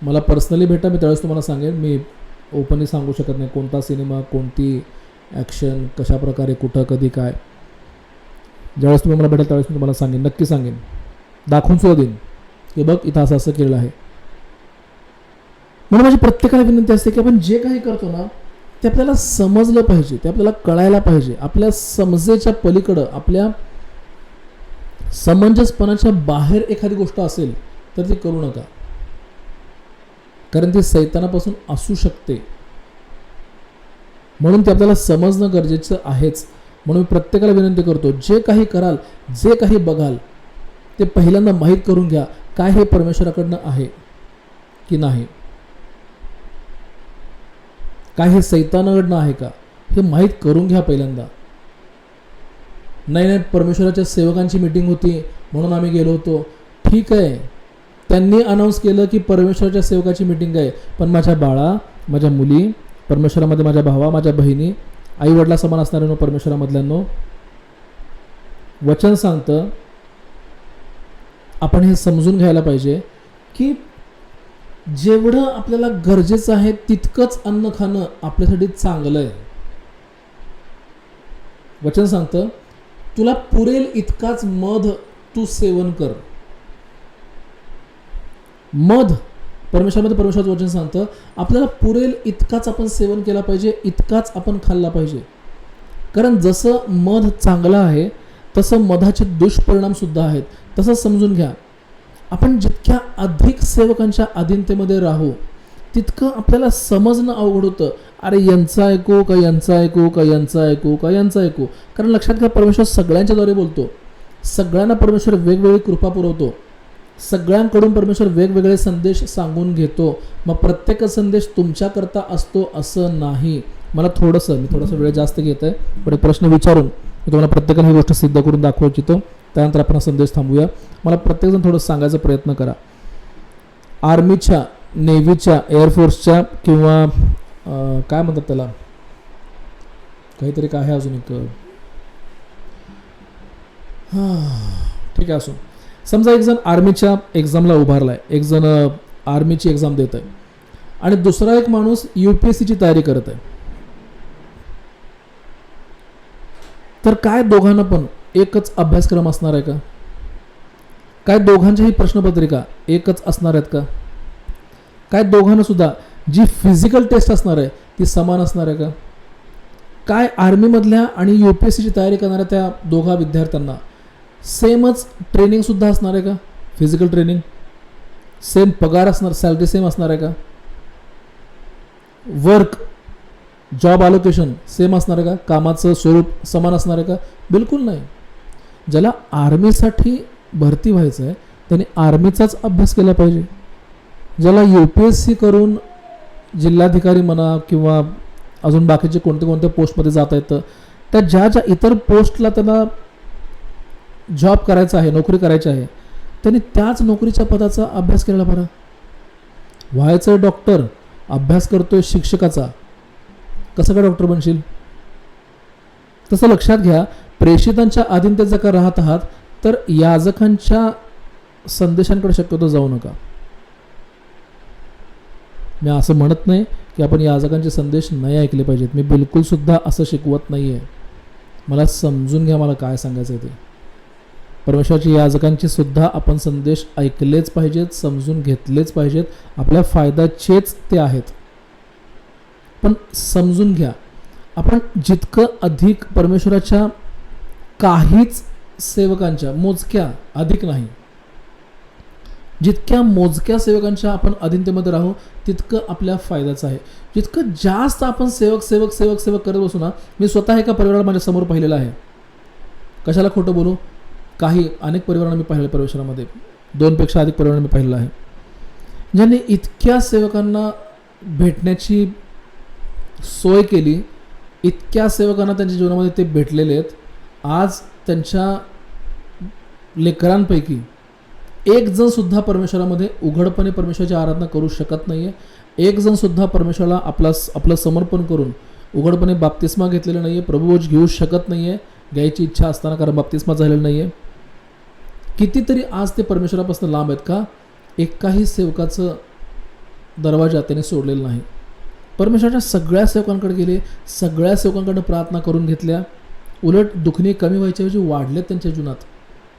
मला पर्सनली भेटा, मी त्यावेळेस तुम्हाला सांगेन. मी ओपनली सांगू शकत नाही कोणता सिनेमा, कोणती ॲक्शन, कशा प्रकारे, कुठं, कधी, काय. ज्यावेळेस तुम्ही मला भेटाल त्यावेळेस मी तुम्हाला सांगेन, नक्की सांगेन, दाखवून सुद्धा देईन की बघ इथं असं असं केलेलं आहे. म्हणून माझी प्रत्येकाला विनंती असते की आपण जे काही करतो ना ते आपल्याला समजलं पाहिजे, ते आपल्याला कळायला पाहिजे. आपल्या समजेच्या पलीकडं, आपल्या समंजसपणाच्या बाहेर एखादी गोष्ट असेल तर ती करू नका, कारण ती सैतानापासून असू शकते. म्हणून ते आपल्याला समजणं गरजेचं आहेच. म्हणून मी प्रत्येकाला विनंती करतो, जे काही कराल, जे काही बघाल ते पहिल्यांदा माहीत करून घ्या, काय हे परमेश्वराकडनं आहे की नाही, काय हे सैतानाकडनं आहे का, हे माहीत करून घ्या पहिल्यांदा. नाही परमेश्वराच्या सेवकांची मीटिंग होती म्हणून आम्ही गेलो होतो, ठीक आहे, त्यांनी अनाऊन्स केलं की परमेश्वराच्या सेवकाची मीटिंग आहे, पण माझ्या बाळा, माझ्या मुली, परमेश्वरामध्ये माझ्या भावा, माझ्या बहिणी, आईवडिला समान असणाऱ्यांनो, परमेश्वरामधल्यांनो, वचन सांगतं आपण हे समजून घ्यायला पाहिजे की जेवढं आपल्याला गरजेचं आहे तितकंच अन्न खाणं आपल्यासाठी चांगलं आहे. वचन सांगतं तुला पुरेल इतकाच मध तू सेवन कर. मध, परमेश्वराचं वचन सांगतं आपल्याला पुरेल इतकाच आपण सेवन केला पाहिजे, इतकाच आपण खाल्ला पाहिजे. कारण जसं मध चांगलं आहे तसं मधाचे दुष्परिणाम सुद्धा आहेत. तसं समजून घ्या, आपण जितक्या अधिक सेवकांच्या अधीनतेमध्ये राहू तितकं आपल्याला समजणं अवघड होतं. अरे यांचं ऐकू का, यांचं ऐकू का, यांचं ऐकू का, यांचं ऐकू. कारण लक्षात घ्या, परमेश्वर सगळ्यांच्याद्वारे बोलतो, सगळ्यांना परमेश्वर वेगवेगळी कृपा पुरवतो, सगळ्यांकडून परमेश्वर वेगवेगळे संदेश सांगून घेतो. मग प्रत्येक संदेश तुमच्याकरता असतो असं नाही. मी थोडंसं वेळ जास्त घेत आहे, पण एक प्रश्न विचारून मी तुम्हाला प्रत्येकाला ही गोष्ट सिद्ध करून दाखवू इच्छितो. त्यानंतर आपण हा संदेश थांबूया. मला प्रत्येकजण थोडं सांगायचा प्रयत्न करा. आर्मीच्या, नेव्हीच्या, एअरफोर्सच्या किंवा काय म्हणतात त्याला, काहीतरी काय आहे अजून एक, ठीक आहे असो. समजा एक जण आर्मीच्या एक्झामला उभारला आहे, एक जण आर्मीची एक्झाम देत आहे आणि दुसरा एक माणूस UPSCची तयारी करत आहे. तर काय दोघांना पण एकच अभ्यासक्रम असणार आहे का? काय दोघांच्याही प्रश्नपत्रिका एकच असणार आहेत का? काय दोघांना सुद्धा जी फिजिकल टेस्ट असणार आहे ती समान असणार आहे का? काय आर्मीमधल्या आणि UPSCची तयारी करणाऱ्या त्या दोघा विद्यार्थ्यांना सेमच ट्रेनिंगसुद्धा असणार आहे का? फिजिकल ट्रेनिंग, सेम पगार असणार, सॅलरी सेम असणार आहे का? वर्क, जॉब अलोकेशन सेम असणार आहे का? कामाचं स्वरूप समान असणार आहे का? बिलकुल नाही. ज्याला आर्मीसाठी भरती व्हायचं आहे त्याने आर्मीचाच अभ्यास केला पाहिजे. ज्याला UPSC करून जिल्हाधिकारी म्हणा किंवा अजून बाकीचे कोणत्या पोस्टमध्ये जाता येतं, त्या ज्या इतर पोस्टला त्यांना जॉब करायचा आहे, नोकरी करायची आहे, त्यांनी त्याच नोकरीच्या पदाचा अभ्यास केला बरं. व्हायचं डॉक्टर, अभ्यास करतोय शिक्षकाचा, कसं काय डॉक्टर बनशील? तसं लक्षात घ्या, प्रेषितांच्या अधीनतेत जर का राहत आहात तर याजकांच्या संदेशांकडे शक्यतो जाऊ नका. मी असं म्हणत नाही की आपण याजकांचे संदेश नाही ऐकले पाहिजेत, मी बिलकुल सुद्धा असं शिकवत नाही आहे. मला समजून घ्या मला काय सांगायचं आहे ते. परमेश्वराच्या याजकांचे सुद्धा आपण संदेश ऐकलेच पाहिजेत, समजून घेतलेच पाहिजेत, आपल्या फायद्याचेच ते आहेत. पण समजून घ्या, आपण जितकं अधिक परमेश्वराच्या काहीच सेवकांच्या, मोजक्या, अधिक नाही, जितक्या मोजक्या सेवकांच्या आपण अधीनतेमध्ये राहू तितकं आपल्या फायद्याचं आहे. जितकं जास्त आपण सेवक करत बसू ना, मी स्वतः एका परिवाराला माझ्या समोर पाहिलेलं आहे. कशाला खोटं बोलू, अनेक परिवारांना मी पाहिलं, परमेश्वरामध्ये 2पेक्षा अधिक परिवारांना मी पाहिलेलं आहे, ज्यांनी इतक्या सेवकांना भेटण्याची सोय केली, इतक्या सेवकांना त्यांच्या जीवनामध्ये ते भेटलेले आहेत. आज त्यांच्या लेकरांपैकी एक जण सुद्धा परमेश्वरामध्ये उघडपणे परमेश्वराची आराधना करू शकत नाही आहे. एक जण सुद्धा परमेश्वराला आपलं समर्पण करून उघडपणे बाप्तिस्मा घेतलेला नाही आहे, प्रभुभोज घेऊ शकत नाही आहे, घ्यायची इच्छा असताना, कारण बाप्तिस्मा झालेला नाही आहे. कितीतरी आज ते परमेश्वरापासून लांब आहेत. का? एकाही सेवकाचं दरवाजा त्याने सोडलेला नाही. परमेश्वराच्या सगळ्या सेवकांकडे गेले, सगळ्या सेवकांकडे प्रार्थना करून घेतल्या, उलट दुखणी कमी व्हायच्याऐवजी वाढलेत त्यांच्या जीवनात.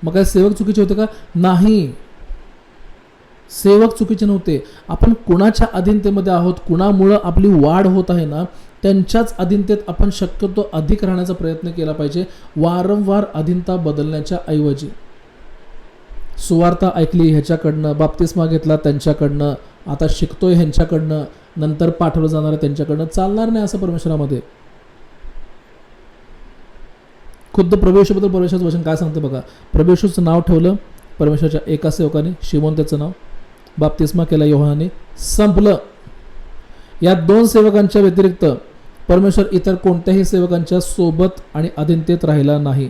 मग काय सेवक चुकीचे होते का? नाही, सेवक चुकीचे नव्हते. आपण कुणाच्या अधीनतेमध्ये आहोत, कुणामुळं आपली वाढ होत आहे ना, त्यांच्याच अधीनतेत आपण शक्यतो अधिक राहण्याचा प्रयत्न केला पाहिजे, वारंवार अधीनता बदलण्याच्या ऐवजी. सुवार्ता ऐकली ह्याच्याकडनं, बाप्तिस्मा घेतला त्यांच्याकडनं, आता शिकतोय ह्यांच्याकडनं, नंतर पाठवलं जाणार आहे त्यांच्याकडनं, चालणार नाही असं परमेश्वरामध्ये. खुद्द प्रभू येशूबद्दल परमेश्वराचं वचन काय सांगतं बघा. प्रभू येशूचं नाव ठेवलं परमेश्वराच्या एका सेवकाने, शिमोन त्याचं नाव, बाप्तिस्मा केला योहानाने, संपलं. या 2 सेवकांच्या व्यतिरिक्त परमेश्वर इतर कोणत्याही सेवकांच्या सोबत आणि अधीनतेत राहिला नाही.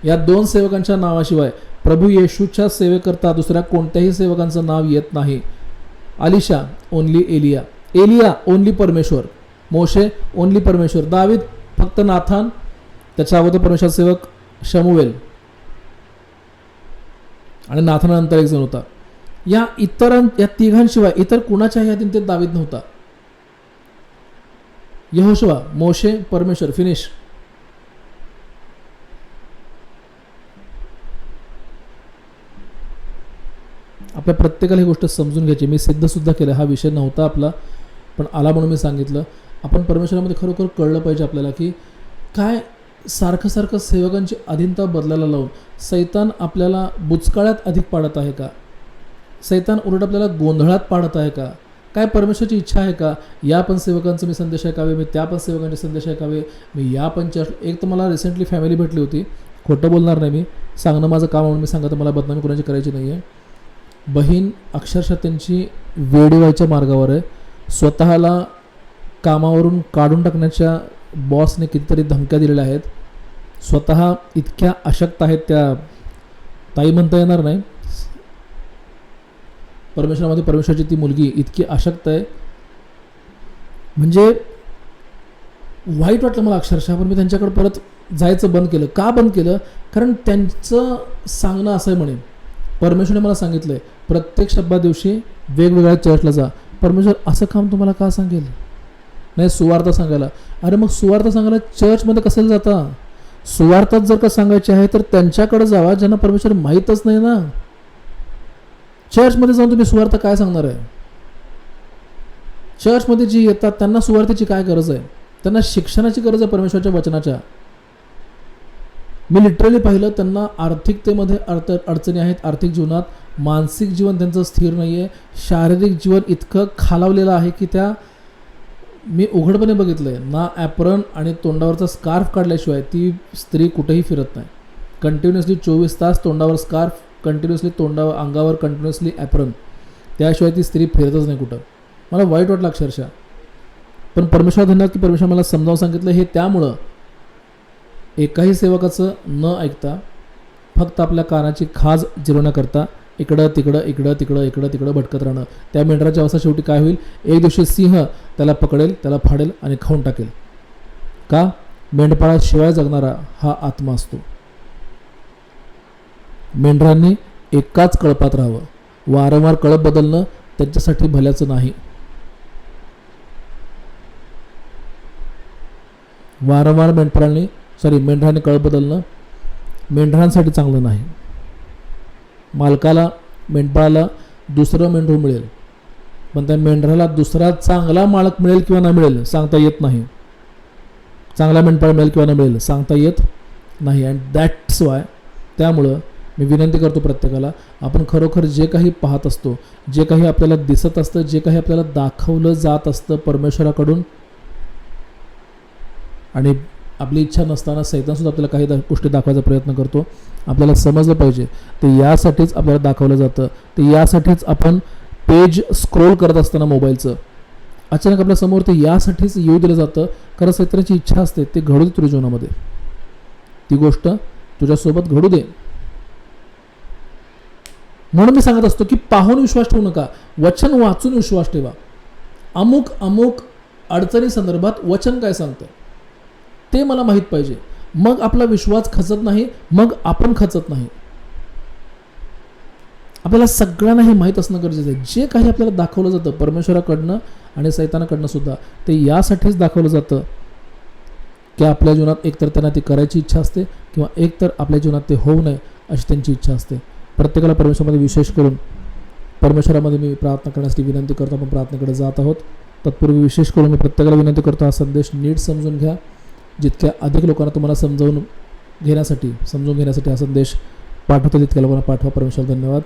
या 2 सेवकांच्या नावाशिवाय प्रभू येशूच्या सेवेकरता दुसऱ्या कोणत्याही सेवकांचं नाव येत नाही. अलिशा ओनली एलिया, एलिया ओनली परमेश्वर, मोशे ओनली परमेश्वर, दावीद फक्त नाथान, त्याच्या अगोदर परमेश्वर सेवक शमुवेल, आणि नाथानानंतर एक जण होता. या तिघांशिवाय इतर कुणाच्याही अधीनतेत दावीद नव्हता. यहोशुआ, मोशे, परमेश्वर, फिनिश. आपल्या प्रत्येकाला ही गोष्ट समजून घ्यायची. मी सिद्ध सुद्धा केलं, हा विषय नव्हता आपला, पण आला म्हणून मी सांगितलं. आपण परमेश्वरामध्ये खरोखर कळलं पाहिजे आपल्याला की काय सारखं सारखं सेवकांची अधीनता बदलायला लावून सैतान आपल्याला बुचकाळ्यात अधिक पाडत आहे का? सैतान उलट आपल्याला गोंधळात पाडत आहे का? काय परमेश्वराची इच्छा आहे का या पण सेवकांचं मी संदेश ऐकावे, मी त्या पण सेवकांचे संदेश ऐकावे, मी या पण एक तर मला रिसेंटली फॅमिली भेटली होती, खोटं बोलणार नाही मी, सांगणं माझं काम म्हणून मी सांगत, मला बदनामी कोणाची करायची नाही आहे. बहीण अक्षरशः त्यांची वेडी व्हायच्या मार्गावर आहे. स्वतःला कामावरून काढून टाकण्याच्या बॉसने कितीतरी धमक्या दिलेल्या आहेत. स्वतः इतक्या अशक्त आहेत, त्या ताई म्हणता येणार नाही, परमेश्वरामध्ये परमेश्वराची ती मुलगी इतकी अशक्त आहे, म्हणजे वाईट वाटलं मला अक्षरशः. पण मी त्यांच्याकडे परत जायचं बंद केलं. का बंद केलं? कारण त्यांचं सांगणं असं आहे म्हणे, परमेश्वराने मला सांगितलं आहे प्रत्येक शब्दा दिवशी वेगवेगळ्या चर्चला जा. परमेश्वर असं काम तुम्हाला का सांगेल? नाही, सुवार्ता सांगायला. अरे मग सुवार्ता सांगायला चर्चमध्ये कशाला जाता? सुवार्ताच जर का सांगायची आहे तर त्यांच्याकडे जावा ज्यांना परमेश्वर माहीतच नाही ना. चर्चमध्ये जाऊन तुम्ही सुवार्ता काय सांगणार आहे? चर्चमध्ये जी येतात त्यांना सुवार्थेची काय गरज आहे? त्यांना शिक्षणाची गरज आहे परमेश्वराच्या वचनाच्या. मी लिटरली पाहिलं, त्यांना आर्थिकतेमध्ये अडचणी आहेत, आर्थिक जीवनात. मानसिक जीवन त्यांचं स्थिर नाही आहे. शारीरिक जीवन इतकं खालावलेलं आहे की त्या मी उघडपणे बघितलं आहे, ना ॲप्रन आणि तोंडावरचा स्कार्फ काढल्याशिवाय ती स्त्री कुठेही फिरत नाही. कंटिन्युअसली 24 तास तोंडावर स्कार्फ, कंटिन्युअसली तोंडावर, अंगावर कंटिन्युअसली ॲप्रन, त्याशिवाय ती स्त्री फिरतच नाही कुठं. मला वाईट वाटलं अक्षरशः. पण परमेश्वर धन्यवाद की परमेश्वर मला समजावून सांगितलं. हे त्यामुळं एकाही सेवकाचं न ऐकता फक्त आपल्या कानाची खाज जिरवण्याकरता इकडं तिकडं इकडं तिकडं इकडं तिकडं भटकत राहणं. त्या मेंढराची अवस्था शेवटी काय होईल? एक दिवशी सिंह त्याला पकडेल, त्याला फाडेल आणि खाऊन टाकेल. का? मेंढपाळाशिवाय जगणारा हा आत्मा असतो. मेंढरांनी एकाच कळपात राहावं. वारंवार कळप बदलणं त्यांच्यासाठी भल्याचं नाही. वारंवार मेंढरांनी कळप बदलणं मेंढरांसाठी चांगलं नाही. मालकाला, मेंढपाळाला दुसरं मेंढरू मिळेल, पण त्या मेंढराला दुसरा चांगला मालक मिळेल किंवा न मिळेल सांगता येत नाही. चांगला मेंढपाळ मिळेल किंवा न मिळेल सांगता येत नाही. अँड दॅट्स वाय, त्यामुळं मी विनंती करतो प्रत्येकाला, आपण खरोखर जे काही पाहत असतो, जे काही आपल्याला दिसत असतं, जे काही आपल्याला दाखवलं जात असतं परमेश्वराकडून, आणि आपली इच्छा नसताना सैतानसुद्धा आपल्याला काही गोष्टी दाखवायचा प्रयत्न करतो. आपल्याला समजलं पाहिजे ते यासाठीच आपल्याला दाखवलं जातं. ते यासाठीच आपण पेज स्क्रोल करत असताना मोबाईलचं अचानक आपल्या समोर ते यासाठीच येऊ दिलं जातं, कारण सैतानाची इच्छा असते ते घडू दे तुझ्या जीवनामध्ये, ती गोष्ट तुझ्यासोबत घडू दे. म्हणून मी सांगत असतो की पाहून विश्वास ठेवू नका, वचन वाचून विश्वास ठेवा. अमुक अमुक अडचणी संदर्भात वचन काय सांगतं ते मला माहीत पाहिजे. मग आपला विश्वास खचत नाही, मग आपण खचत नाही. आपल्याला सगळ्यांना हे माहीत असणं गरजेचं आहे. जे काही आपल्याला दाखवलं जातं परमेश्वराकडनं आणि सैतानाकडनं सुद्धा, ते यासाठीच दाखवलं जातं की आपल्या जीवनात एकतर त्यांना ती करायची इच्छा असते किंवा एकतर आपल्या जीवनात ते होऊ नये अशी त्यांची इच्छा असते. प्रत्येकाला परमेश्वरामध्ये विशेष करून परमेश्वरामध्ये मी प्रार्थना करण्यासाठी विनंती करतो. आपण प्रार्थनेकडे जात आहोत. तत्पूर्वी विशेष करून मी प्रत्येकाला विनंती करतो, हा संदेश नीट समजून घ्या. जितक्या अधिक लोकांना तुम्हाला समजून घेण्यासाठी हा संदेश पाठवतो तितक्या लोकांना पाठवा. परमेश्वर धन्यवाद.